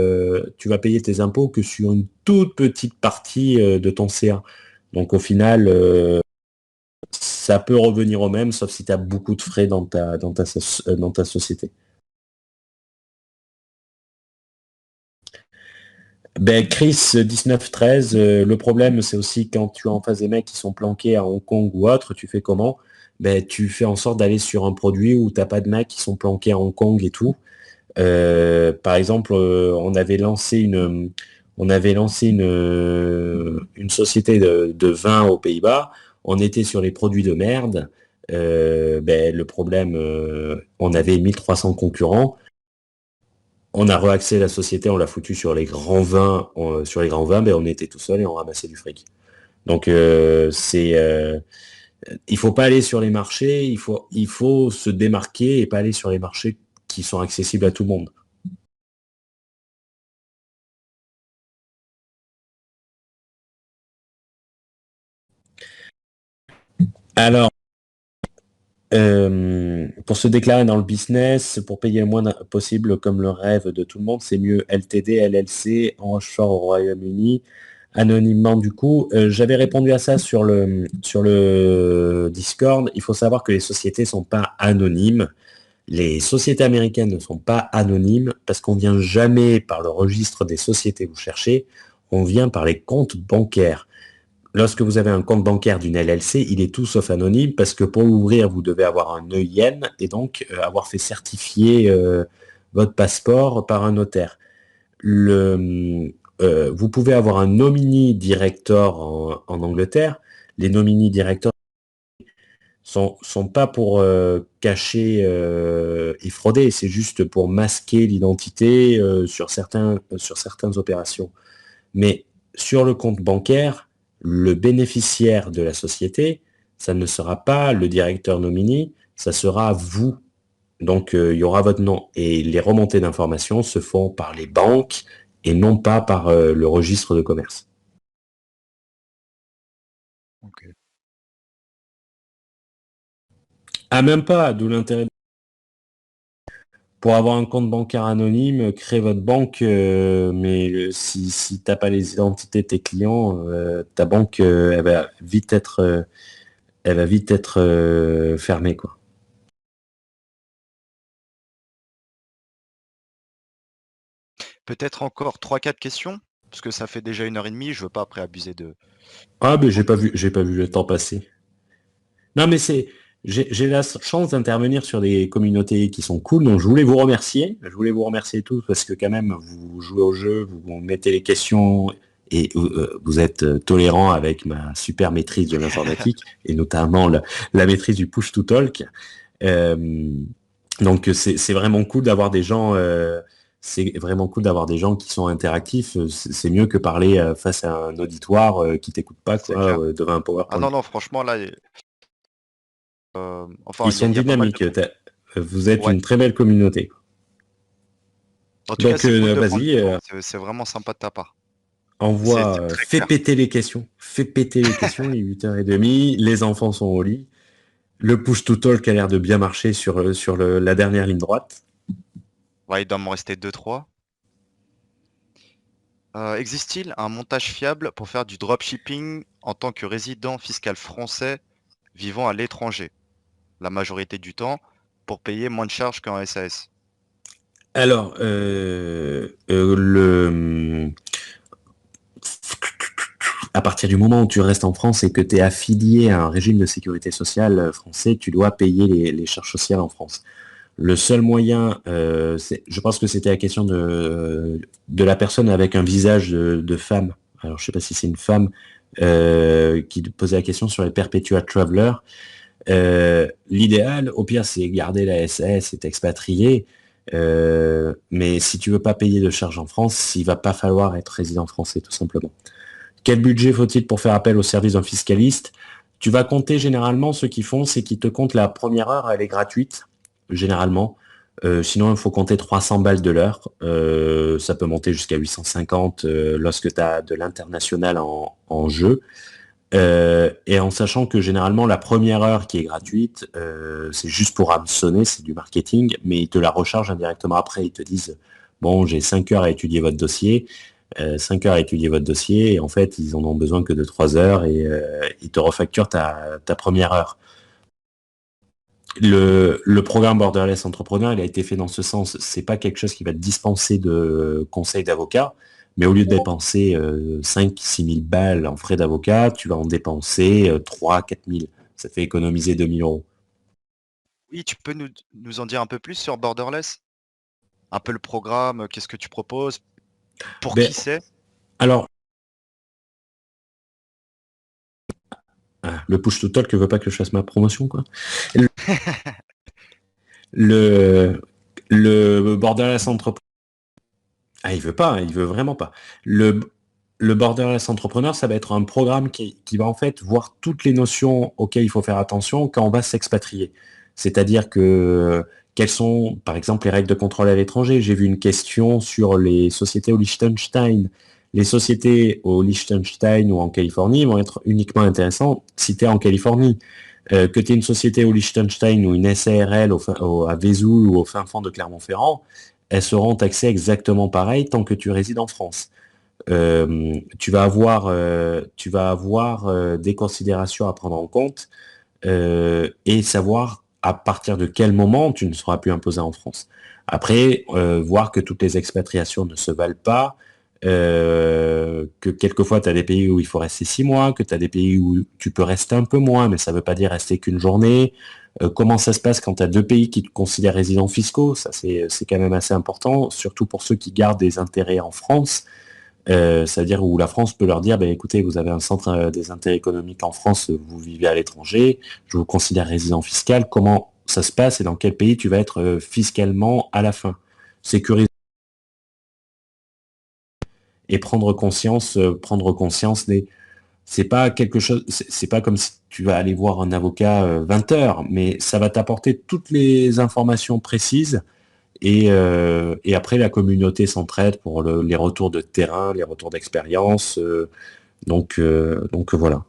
tu vas payer tes impôts que sur une toute petite partie de ton CA. Donc, au final, ça peut revenir au même, sauf si tu as beaucoup de frais dans ta société. Ben, Chris 1913, le problème c'est aussi quand tu as en face des mecs qui sont planqués à Hong Kong ou autre, tu fais comment? Ben, tu fais en sorte d'aller sur un produit où t'as pas de mecs qui sont planqués à Hong Kong et tout. Par exemple, on avait lancé une société de vin aux Pays-Bas. On était sur les produits de merde. Ben, le problème, on avait 1300 concurrents. On a reaxé la société, on l'a foutu sur les grands vins. Sur les grands vins, ben, on était tout seul et on ramassait du fric. Donc, il faut pas aller sur les marchés. Il faut se démarquer et pas aller sur les marchés qui sont accessibles à tout le monde. Alors, pour se déclarer dans le business, pour payer le moins possible comme le rêve de tout le monde, c'est mieux LTD, LLC, en offshore au Royaume-Uni, anonymement du coup. J'avais répondu à ça sur le Discord. Il faut savoir que les sociétés ne sont pas anonymes. Les sociétés américaines ne sont pas anonymes parce qu'on vient jamais par le registre des sociétés que vous cherchez, on vient par les comptes bancaires. Lorsque vous avez un compte bancaire d'une LLC, il est tout sauf anonyme parce que pour l'ouvrir, vous devez avoir un EIN et donc avoir fait certifier votre passeport par un notaire. Vous pouvez avoir un nominee director en Angleterre. Les nominee directors sont pas pour cacher et frauder, c'est juste pour masquer l'identité sur certaines opérations. Mais sur le compte bancaire, le bénéficiaire de la société, ça ne sera pas le directeur nominé, ça sera vous. Donc, il y aura votre nom. Et les remontées d'informations se font par les banques et non pas par le registre de commerce. Ok. Ah, même pas, d'où l'intérêt. Pour avoir un compte bancaire anonyme, créez votre banque, mais si t'as pas les identités de tes clients, ta banque, elle va vite être fermée, quoi. Peut-être encore trois, quatre questions, parce que ça fait déjà 1 heure et demie, je veux pas après abuser Ah, de mais votre... j'ai pas vu le temps passer. Non, mais j'ai la chance d'intervenir sur des communautés qui sont cool, donc je voulais vous remercier. Je voulais vous remercier tous parce que quand même, vous jouez au jeu, vous mettez les questions et vous êtes tolérant avec ma super maîtrise de l'informatique et notamment la maîtrise du push to talk. Euh, donc c'est vraiment cool d'avoir des gens. C'est vraiment cool d'avoir des gens qui sont interactifs. C'est mieux que parler face à un auditoire qui t'écoute pas C'est quoi clair. devant un Ah PowerPoint. non, non, franchement, là, enfin, Ils sont il y a pas mal de... dynamiques. Vous êtes Ouais. une très belle communauté. En tout cas, Donc c'est cool de prendre vas-y, le temps. C'est vraiment sympa de ta part. envoie, C'est très fais clair. péter les questions. Fais péter les questions, il est 8h30, les enfants sont au lit. Le push to talk a l'air de bien marcher sur la dernière ligne droite. Ouais, il doit m'en rester deux, trois. Existe-t-il un montage fiable pour faire du dropshipping en tant que résident fiscal français vivant à l'étranger, la majorité du temps, pour payer moins de charges qu'en SAS? Alors, à partir du moment où tu restes en France et que tu es affilié à un régime de sécurité sociale français, tu dois payer les charges sociales en France. Le seul moyen, je pense que c'était la question de la personne avec un visage de femme. Alors, je sais pas si c'est une femme qui posait la question sur les perpetual travelers. L'idéal, au pire, c'est garder la SAS et t'expatrier. Mais si tu veux pas payer de charges en France, il va pas falloir être résident français, tout simplement. Quel budget faut-il pour faire appel au service d'un fiscaliste? Tu vas compter généralement, ce qu'ils font, c'est qu'ils te comptent la première heure, elle est gratuite, généralement. Sinon, il faut compter 300 balles de l'heure. Ça peut monter jusqu'à 850 lorsque tu as de l'international en jeu. Et en sachant que généralement, la première heure qui est gratuite, c'est juste pour hameçonner, c'est du marketing, mais ils te la rechargent indirectement après. Ils te disent, bon, j'ai 5 heures à étudier votre dossier. 5 heures à étudier votre dossier et en fait ils en ont besoin que de 3 heures et ils te refacturent ta première heure. Le programme Borderless Entrepreneur, il a été fait dans ce sens. C'est pas quelque chose qui va te dispenser de conseils d'avocat, Mais au lieu de dépenser 5-6 000 balles en frais d'avocat, tu vas en dépenser 3-4 000. Ça fait économiser 2 000 euros. Oui, tu peux nous en dire un peu plus sur Borderless? Un peu le programme, qu'est-ce que tu proposes? Pour Ben, qui c'est? alors, le push to talk ne veut pas que je fasse ma promotion, quoi. Le, le Borderless Entrepreneur, il veut pas, il veut vraiment pas. Le Borderless Entrepreneur, ça va être un programme qui va en fait voir toutes les notions auxquelles il faut faire attention quand on va s'expatrier. C'est-à-dire que quelles sont, par exemple, les règles de contrôle à l'étranger. J'ai vu une question sur les sociétés au Liechtenstein. Les sociétés au Liechtenstein ou en Californie vont être uniquement intéressantes si tu es en Californie. Que tu aies une société au Liechtenstein ou une SARL à Vesoul ou au fin fond de Clermont-Ferrand, elles seront taxées exactement pareil tant que tu résides en France. Tu vas avoir des considérations à prendre en compte et savoir à partir de quel moment tu ne seras plus imposé en France. Après, voir que toutes les expatriations ne se valent pas, que quelquefois tu as des pays où il faut rester 6 mois, que tu as des pays où tu peux rester un peu moins, mais ça ne veut pas dire rester qu'une journée. Comment ça se passe quand tu as deux pays qui te considèrent résidents fiscaux? Ça, c'est quand même assez important, surtout pour ceux qui gardent des intérêts en France. C'est-à-dire où la France peut leur dire, ben, écoutez, vous avez un centre des intérêts économiques en France, vous vivez à l'étranger, je vous considère résident fiscal, comment ça se passe et dans quel pays tu vas être fiscalement à la fin. Sécuriser et prendre conscience des... C'est pas quelque chose, c'est pas comme si tu vas aller voir un avocat 20 heures, mais ça va t'apporter toutes les informations précises et après la communauté s'entraide pour les retours de terrain, les retours d'expérience. Donc voilà.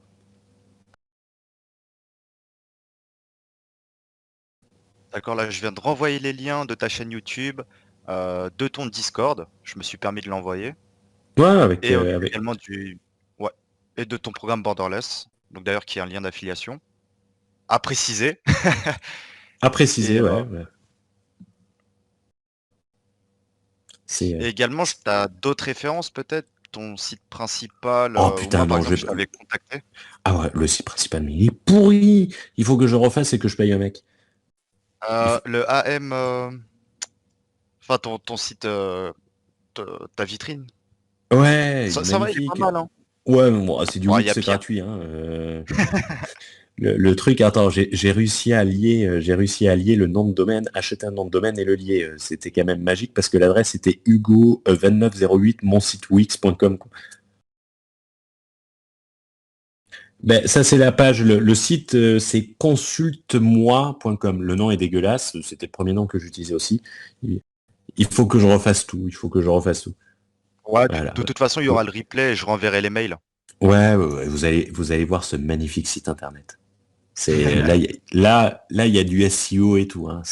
D'accord, là, je viens de renvoyer les liens de ta chaîne YouTube, de ton Discord, je me suis permis de l'envoyer Ouais, avec, et avec également du ouais et de ton programme Borderless, donc d'ailleurs qui est un lien d'affiliation, à préciser à et préciser, ouais, ouais. C'est également tu as d'autres références peut-être? Ton site principal, oh ou putain moi par non, exemple je t'avais contacté, ah ouais, le site principal, mais il est pourri. Il faut que je refasse et que je paye un mec. Il faut- le AM, enfin ton site, te ta vitrine, Ouais, il est ça va, il est pas magnifique. mal, hein? Ouais, mais bon, c'est du Bon, il y Wix, a c'est pire. gratuit, hein. Le truc, attends, j'ai réussi à lier le nom de domaine, acheter un nom de domaine et le lier. C'était quand même magique parce que l'adresse était Hugo 2908 monsitewix.com. Ben, ça, c'est la page. Le site, c'est consultemoi.com. Le nom est dégueulasse. C'était le premier nom que j'utilisais aussi. Il il faut que je refasse tout. Il faut que je refasse tout. Ouais, Voilà. de toute façon, il y aura le replay et je renverrai les mails. Ouais, ouais, ouais, vous allez voir ce magnifique site internet. C'est là, là, il y a du SEO et tout, hein.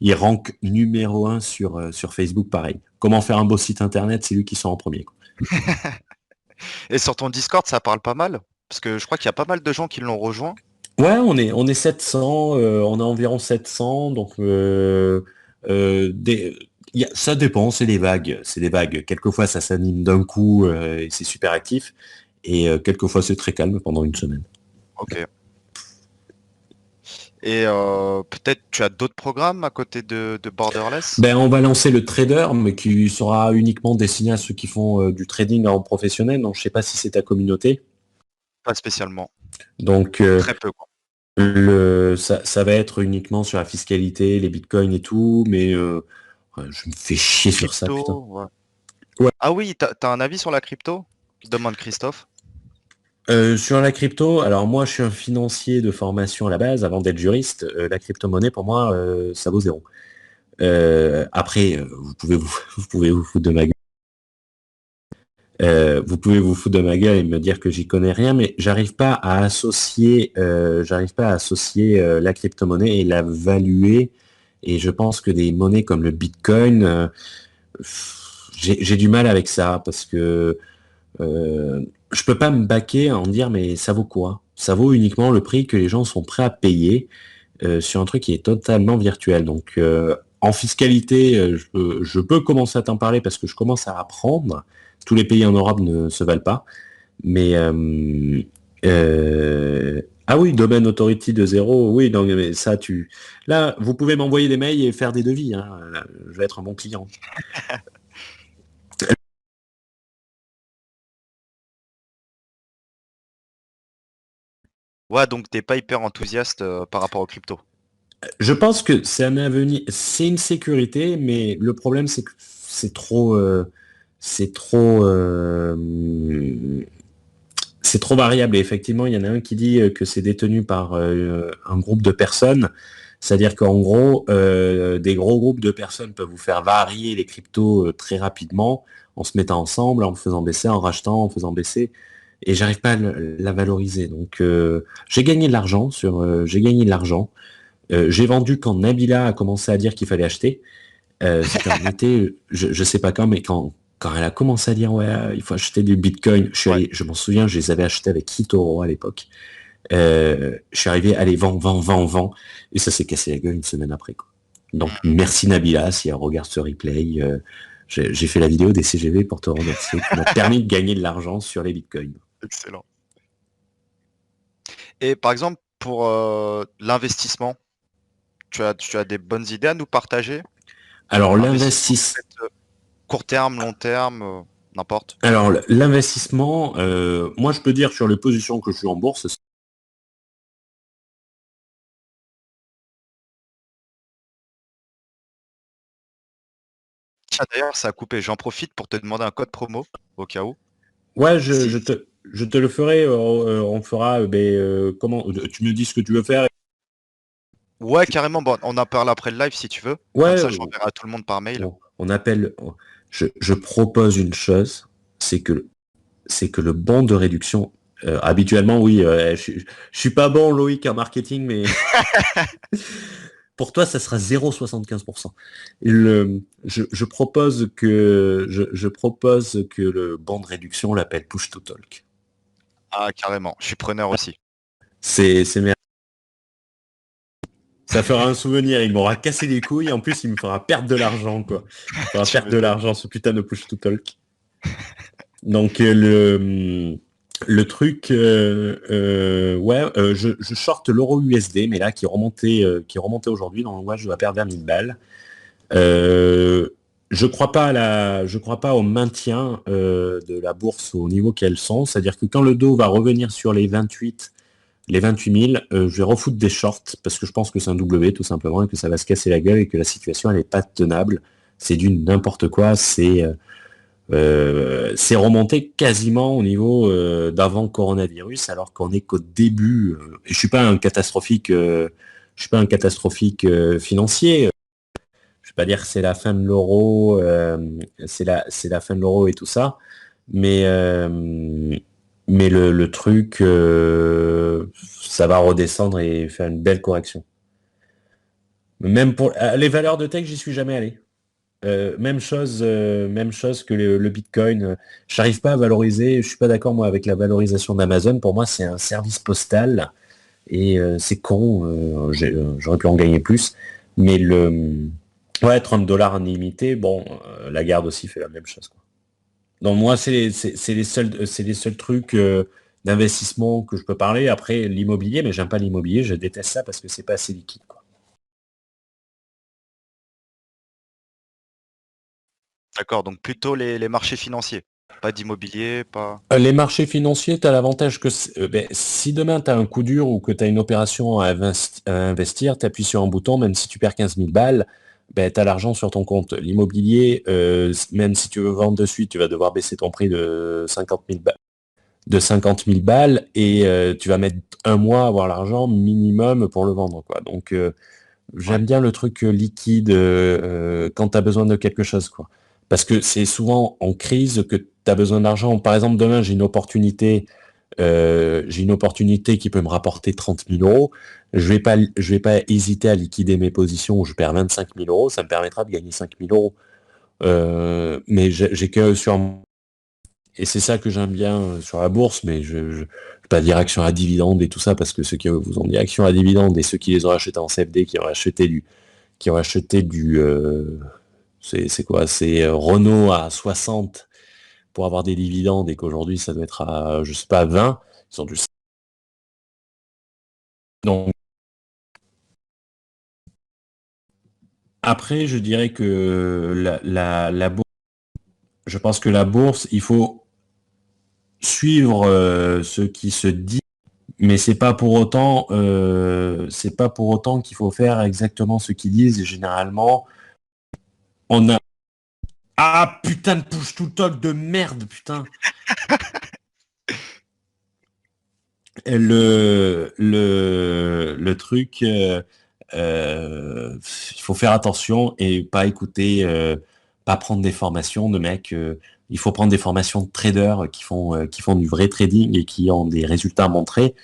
Il rank numéro un sur Facebook, pareil. Comment faire un beau site internet, c'est lui qui sort en premier, quoi. Et sur ton Discord, ça parle pas mal? Parce que je crois qu'il y a pas mal de gens qui l'ont rejoint. Ouais, on est 700, on a environ 700, donc ça dépend, c'est des vagues, c'est des vagues. Quelquefois, ça s'anime d'un coup et c'est super actif, et quelquefois, c'est très calme pendant une semaine. OK. Et peut-être tu as d'autres programmes à côté de Borderless? Ben, on va lancer le trader, mais qui sera uniquement destiné à ceux qui font du trading en professionnel. Donc, je sais pas si c'est ta communauté. Pas spécialement, Donc, très peu, quoi. ça va être uniquement sur la fiscalité, les bitcoins et tout, mais ouais, je me fais chier sur ça, putain. Crypto, ouais. Ouais. Ah oui, tu as un avis sur la crypto? Demande Christophe. Sur la crypto, alors moi, je suis un financier de formation à la base, avant d'être juriste. La crypto-monnaie, pour moi, ça vaut zéro. Après, vous pouvez vous foutre de ma gueule. Vous pouvez vous foutre de ma gueule et me dire que j'y connais rien, mais j'arrive pas à associer la crypto-monnaie et la valuer. Et je pense que des monnaies comme le Bitcoin, j'ai du mal avec ça parce que je peux pas me baquer à en dire mais ça vaut quoi? Ça vaut uniquement le prix que les gens sont prêts à payer sur un truc qui est totalement virtuel. Donc en fiscalité, je peux commencer à t'en parler parce que je commence à apprendre. tous les pays en Europe ne se valent pas. Mais ah oui, Domain Authority de zéro, oui, donc mais ça tu. Là, vous pouvez m'envoyer des mails et faire des devis. Hein. Là, je vais être un bon client. Ouais, donc t'es pas hyper enthousiaste par rapport aux crypto. Je pense que c'est un avenir, c'est une sécurité, mais le problème c'est que c'est trop, c'est trop variable. Et effectivement, il y en a un qui dit que c'est détenu par un groupe de personnes. C'est-à-dire qu'en gros, des gros groupes de personnes peuvent vous faire varier les cryptos très rapidement en se mettant ensemble, en faisant baisser, en rachetant, en faisant baisser. Et j'arrive pas à la valoriser. Donc, j'ai gagné de l'argent j'ai gagné de l'argent. J'ai vendu quand Nabila a commencé à dire qu'il fallait acheter. C'était en été, je sais pas quand, mais quand elle a commencé à dire ouais, il faut acheter du Bitcoin, Ouais. je m'en souviens, je les avais achetés avec Kitoro à l'époque. Je suis arrivé, allez, vends, vends, vends, vends, et ça s'est cassé la gueule une semaine après, quoi. Donc Mm. merci Nabila, si elle regarde ce replay, j'ai fait la vidéo des CGV pour te remercier, qui m'ont permis de gagner de l'argent sur les Bitcoins. Excellent. Et par exemple, pour l'investissement, tu as des bonnes idées à nous partager? Alors Investissement l'investissement, peut-être court terme, long terme, n'importe. alors l'investissement, moi je peux dire sur les positions que je suis en bourse. Tiens, d'ailleurs, ça a coupé. J'en profite pour te demander un code promo, au cas où. Ouais, Si. je te le ferai. On fera. Comment tu me dis ce que tu veux faire. Ouais, carrément. Bon, on en parle après le live si tu veux. Comme Ouais, ça, j'enverrai à tout le monde par mail. on appelle. Je propose une chose, c'est que c'est que le bon de réduction. Habituellement, oui. Je suis pas bon, Loïc, en marketing, mais pour toi, ça sera 0,75%. Je propose que le bon de réduction l'appelle push to talk. Ah, carrément. Je suis preneur aussi. C'est Ça fera un souvenir, il m'aura cassé les couilles, en plus il me fera perdre de l'argent, quoi. Il me fera Tu perdre de m'étonnes. l'argent, ce putain de push to talk. Donc le truc, ouais, je short l'euro USD, mais là qui remontait aujourd'hui, donc ouais, je dois perdre vers 1000 balles. Euh, je crois pas au maintien de la bourse au niveau qu'elles sont, c'est-à-dire que quand le dos va revenir sur les 28 000, je vais refoutre des shorts parce que je pense que c'est un W tout simplement et que ça va se casser la gueule et que la situation elle est pas tenable. C'est du n'importe quoi. C'est remonté quasiment au niveau d'avant coronavirus alors qu'on est qu'au début. Et je suis pas un catastrophique financier. Je vais pas dire que c'est la fin de l'euro, c'est la fin de l'euro et tout ça, mais le truc, ça va redescendre et faire une belle correction. Même pour les valeurs de tech, j'y suis jamais allé. Même chose que le Bitcoin. J'arrive pas à valoriser. Je suis pas d'accord moi avec la valorisation d'Amazon. Pour moi, c'est un service postal et c'est con. J'aurais pu en gagner plus, mais le ouais, 30 dollars illimité. Bon, la garde aussi fait la même chose, quoi. Donc moi, c'est les seuls trucs d'investissement que je peux parler. Après, l'immobilier, mais j'aime pas l'immobilier. Je déteste ça parce que c'est pas assez liquide, quoi. D'accord, donc plutôt les marchés financiers. Pas d'immobilier, pas. Les marchés financiers, tu as l'avantage que si demain tu as un coup dur ou que tu as une opération à investir, tu appuies sur un bouton, même si tu perds 15 000 balles, ben, tu as l'argent sur ton compte. L'immobilier, même si tu veux vendre de suite, tu vas devoir baisser ton prix de 50 000 balles et tu vas mettre un mois à avoir l'argent minimum pour le vendre, quoi. Donc Ouais. j'aime bien le truc liquide quand tu as besoin de quelque chose, quoi. Parce que c'est souvent en crise que tu as besoin d'argent. Par exemple, demain, j'ai une opportunité qui peut me rapporter 30 000 euros. Je vais pas hésiter à liquider mes positions où je perds 25 000 euros. Ça me permettra de gagner 5 000 euros. Mais j'ai que sur... Et c'est ça que j'aime bien sur la bourse, mais je vais pas dire action à dividende et tout ça, parce que ceux qui vous ont dit action à dividende et ceux qui les ont achetés en CFD, qui ont acheté du c'est quoi? C'est Renault à 60 pour avoir des dividendes et qu'aujourd'hui ça doit être à, je sais pas, 20, ils ont dû... Donc, après, je dirais que la bourse, je pense que la bourse, il faut suivre ce qui se dit, mais c'est pas pour autant qu'il faut faire exactement ce qu'ils disent. Et généralement, on a... Ah putain de push to talk de merde, putain. Le truc, il faut faire attention et pas écouter, pas prendre des formations de mecs. Il faut prendre des formations de traders qui font du vrai trading et qui ont des résultats à montrer.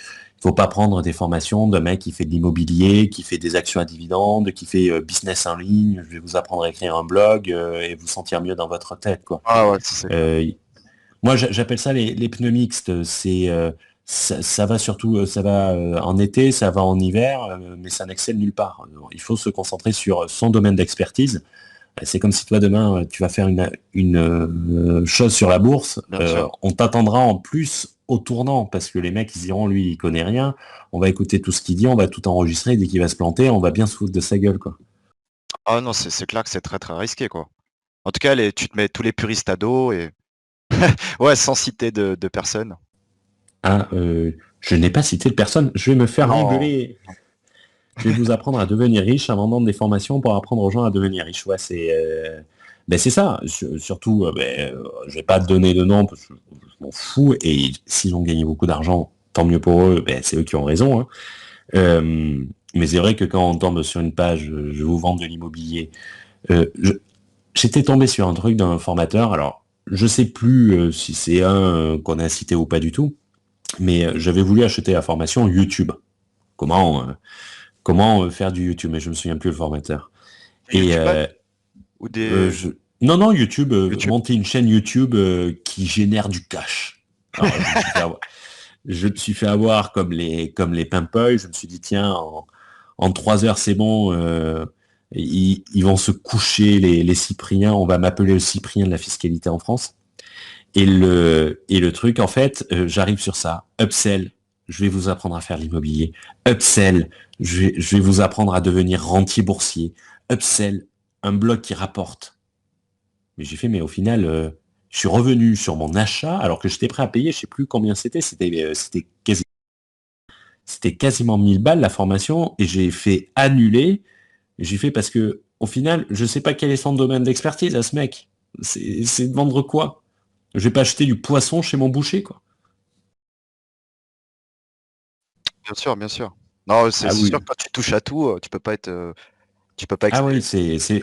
Il faut pas prendre des formations de mecs qui fait de l'immobilier, qui fait des actions à dividendes, qui fait business en ligne. Je vais vous apprendre à écrire un blog et vous sentir mieux dans votre tête, quoi. Ah ouais, c'est clair. Euh, Moi, j'appelle ça les pneus mixtes. Ça va surtout, ça va en été, ça va en hiver, mais ça n'excelle nulle part. Il faut se concentrer sur son domaine d'expertise. C'est comme si toi demain tu vas faire une chose sur la bourse, Bien sûr. on t'attendra en plus au tournant parce que les mecs ils diront lui il connaît rien. On va écouter tout ce qu'il dit, on va tout enregistrer. Dès qu'il va se planter, on va bien se foutre de sa gueule, quoi. Ah non, c'est clair que c'est très, très risqué, quoi. En tout cas, tu te mets tous les puristes à dos et ouais, sans citer de personnes. Ah, je n'ai pas cité de personne. Je vais me faire Non. rigoler. Je vais vous apprendre à devenir riche en vendant des formations pour apprendre aux gens à devenir riches. Ouais, c'est ça. Surtout, je vais pas te donner de nom parce que je m'en fous. Et s'ils ont gagné beaucoup d'argent, tant mieux pour eux. C'est eux qui ont raison, hein. Mais c'est vrai que quand on tombe sur une page, je vous vends de l'immobilier. J'étais tombé sur un truc d'un formateur. Alors, je sais plus si c'est un qu'on a cité ou pas du tout, mais j'avais voulu acheter la formation YouTube. Comment faire du YouTube, mais je me souviens plus le formateur. Et YouTube Ads ou des non, YouTube, YouTube? monter une chaîne YouTube qui génère du cash. Alors je me suis fait avoir comme les pimpoils. Je me suis dit tiens, en 3 heures c'est bon. Ils vont se coucher les Cypriens. On va m'appeler le Cyprien de la fiscalité en France. Et le truc, en fait, j'arrive sur ça. Upsell, je vais vous apprendre à faire l'immobilier. Upsell, je vais vous apprendre à devenir rentier boursier. Upsell, un blog qui rapporte. Mais j'ai fait, mais au final, je suis revenu sur mon achat alors que j'étais prêt à payer, je sais plus combien c'était. C'était quasiment 1000 balles la formation et j'ai fait annuler. J'ai fait parce que au final, je sais pas quel est son domaine d'expertise à ce mec. C'est de vendre quoi? Je vais pas acheter du poisson chez mon boucher, quoi. Bien sûr, bien sûr. Non, c'est Ah c'est sûr que oui. quand tu touches à tout, tu peux pas Ah exceller. oui, c'est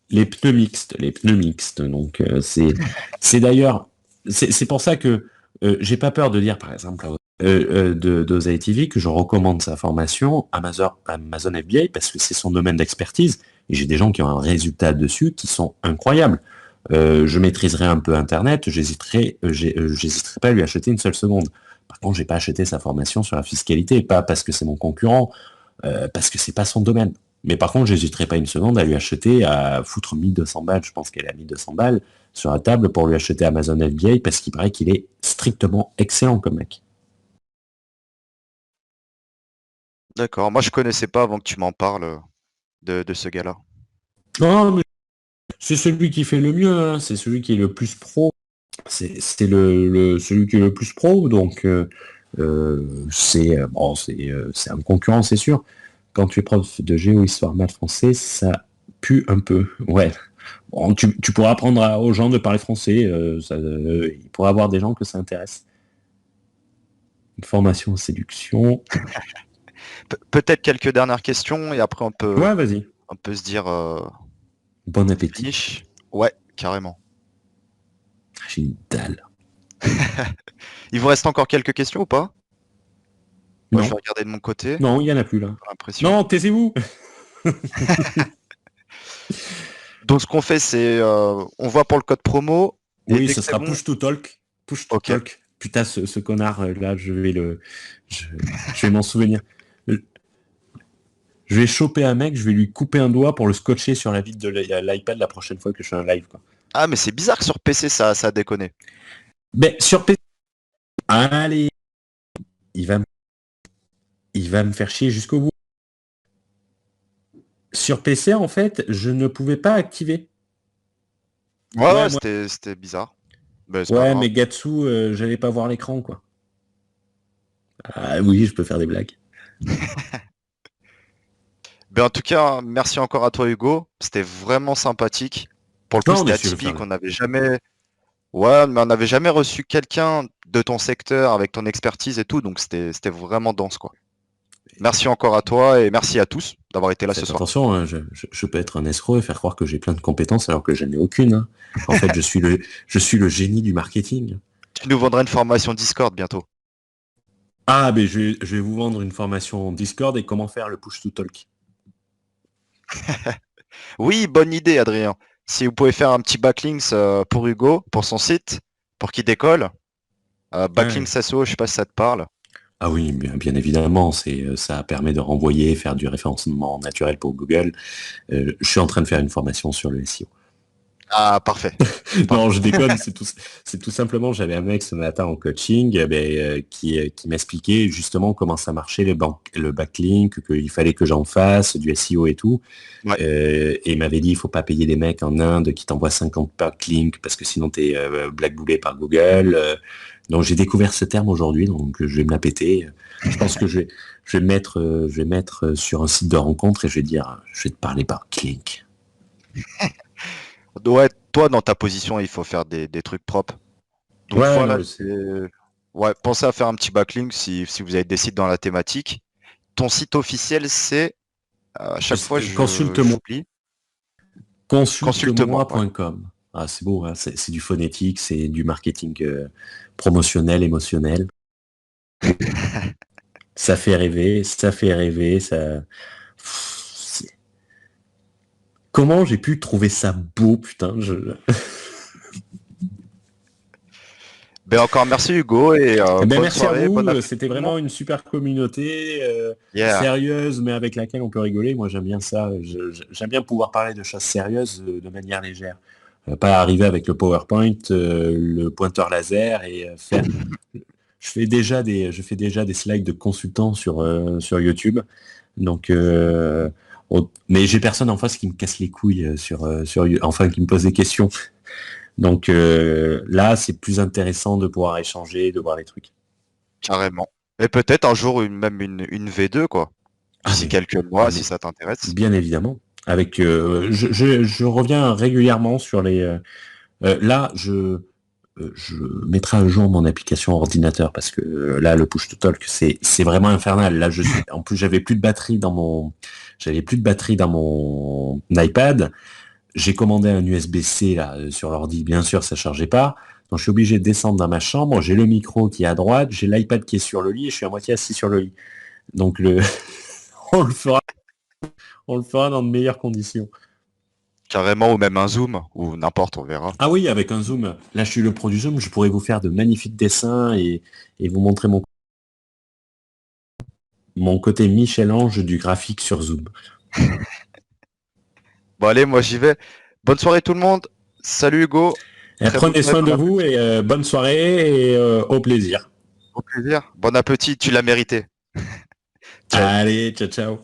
les pneus mixtes, les pneus mixtes. Donc c'est d'ailleurs c'est pour ça que j'ai pas peur de dire par exemple d'Osaï TV que je recommande sa formation Amazon FBA parce que c'est son domaine d'expertise et j'ai des gens qui ont un résultat dessus qui sont incroyables. Je maîtriserai un peu Internet, j'hésiterai pas à lui acheter une seule seconde. Par contre, j'ai pas acheté sa formation sur la fiscalité, pas parce que c'est mon concurrent, parce que c'est pas son domaine. Mais par contre, j'hésiterai pas une seconde à lui acheter, à foutre 1200 balles, je pense qu'elle a 1200 balles sur la table pour lui acheter Amazon FBA parce qu'il paraît qu'il est strictement excellent comme mec. D'accord. Moi, je connaissais pas avant que tu m'en parles de ce gars-là. Non, mais c'est celui qui fait le mieux, hein, c'est celui qui est le plus pro. C'est celui qui est le plus pro, donc c'est un concurrent, c'est sûr. Quand tu es prof de géo, histoire, maths, français, ça pue un peu. Ouais. Bon, tu pourras apprendre aux gens de parler français. Il pourra y avoir des gens que ça intéresse. Une formation en séduction. Peut-être quelques dernières questions et après Ouais, vas-y. on peut se dire Bon appétit. finish. Ouais, carrément. J'ai une dalle. Il vous reste encore quelques questions ou pas? Moi, je vais Non, regarder de mon côté. non, il n'y en a plus là. J'ai l'impression. Non, taisez-vous. Donc, ce qu'on fait, c'est on voit pour le code promo et Oui, dès que ce c'est sera bon, push to talk. Push to ok. talk. Putain, ce connard là, je, je vais m'en souvenir. Je vais choper un mec, je vais lui couper un doigt pour le scotcher sur la vitre de l'iPad la prochaine fois que je fais un live, quoi. Ah, mais c'est bizarre que sur PC, ça a déconné. Ben, sur PC, allez, il va, il va me faire chier jusqu'au bout. Sur PC, en fait, je ne pouvais pas activer. Ouais, Ouais, ouais, moi, c'était bizarre. Mais c'est pas ouais, grave. mais Gatsu, j'allais pas voir l'écran, quoi. Ah oui, je peux faire des blagues. Mais en tout cas, merci encore à toi, Hugo. C'était vraiment sympathique. Pour le coup, Non, c'était mais si je veux faire atypique. là. On n'avait jamais, ouais, mais on n'avait jamais reçu quelqu'un de ton secteur avec ton expertise et tout. Donc, c'était vraiment dense, quoi. Merci encore à toi et merci à tous d'avoir été là ce Faites soir. attention, hein, je peux être un escroc et faire croire que j'ai plein de compétences alors que je n'en ai aucune, hein. En fait, je suis le génie du marketing. Tu nous vendras une formation Discord bientôt. Ah, mais je vais vous vendre une formation Discord et comment faire le push to talk. Oui, bonne idée, Adrien. Si vous pouvez faire un petit backlinks pour Hugo, pour son site, pour qu'il décolle. Backlinks Ouais. SEO, je sais pas si ça te parle. Ah oui, bien évidemment, ça permet de renvoyer, faire du référencement naturel pour Google. Je suis en train de faire une formation sur le SEO. Ah, parfait. Non, Parfait. je déconne, c'est tout simplement, j'avais un mec ce matin en coaching qui m'expliquait justement comment ça marchait le backlink, qu'il fallait que j'en fasse, du SEO et tout. Ouais. Et il m'avait dit, il faut pas payer des mecs en Inde qui t'envoient 50 backlinks parce que sinon t'es blackboulé par Google. Donc j'ai découvert ce terme aujourd'hui, donc je vais me la péter. Je pense que je vais mettre sur un site de rencontre et je vais dire, je vais te parler par Clink. Ouais, toi, dans ta position, il faut faire des trucs propres. Donc Ouais, non, voilà, mais c'est ouais, pensez à faire un petit backlink si vous avez des sites dans la thématique. Ton site officiel, c'est, à chaque fois, consulte-moi. j'oublie. Consulte-moi, ouais. Consulte-moi.com. Ah, c'est beau, hein, c'est du phonétique, c'est du marketing promotionnel, émotionnel. Ça fait rêver, ça fait rêver, ça. Comment j'ai pu trouver ça beau, putain, Ben encore merci Hugo et Eh ben, bonne merci à soirée, bon vous, appétit c'était tout le monde. vraiment une super communauté, Yeah, sérieuse, mais avec laquelle on peut rigoler. Moi, j'aime bien ça. J'aime bien pouvoir parler de choses sérieuses de manière légère. Pas arriver avec le PowerPoint, le pointeur laser et faire. Je fais déjà des slides de consultants sur YouTube. Donc, mais j'ai personne en face qui me casse les couilles enfin, qui me pose des questions. Donc là, c'est plus intéressant de pouvoir échanger, de voir les trucs. carrément. Et peut-être un jour même une V2 quoi. Ah D'ici quelques mois si ça t'intéresse. bien évidemment. Avec, je reviens régulièrement sur les. Là, je mettrai à jour mon application ordinateur parce que là, le push to talk, c'est vraiment infernal. Là, en plus, j'avais plus de batterie dans mon iPad. J'ai commandé un USB-C là sur l'ordi, bien sûr, ça chargeait pas. Donc je suis obligé de descendre dans ma chambre. J'ai le micro qui est à droite, j'ai l'iPad qui est sur le lit et je suis à moitié assis sur le lit. Donc on le fera, on le fera dans de meilleures conditions. Carrément ou même un zoom ou n'importe, on verra. Ah oui, avec un zoom. Là, je suis le pro du zoom. Je pourrais vous faire de magnifiques dessins et vous montrer mon côté Michel-Ange du graphique sur Zoom. Bon allez, moi j'y vais. Bonne soirée tout le monde. Salut Hugo. Et Très bonne prenez soirée, soin bon de vous appétit. et bonne soirée et au plaisir. Au plaisir. Bon appétit, tu l'as mérité. Ciao. Allez, ciao, ciao.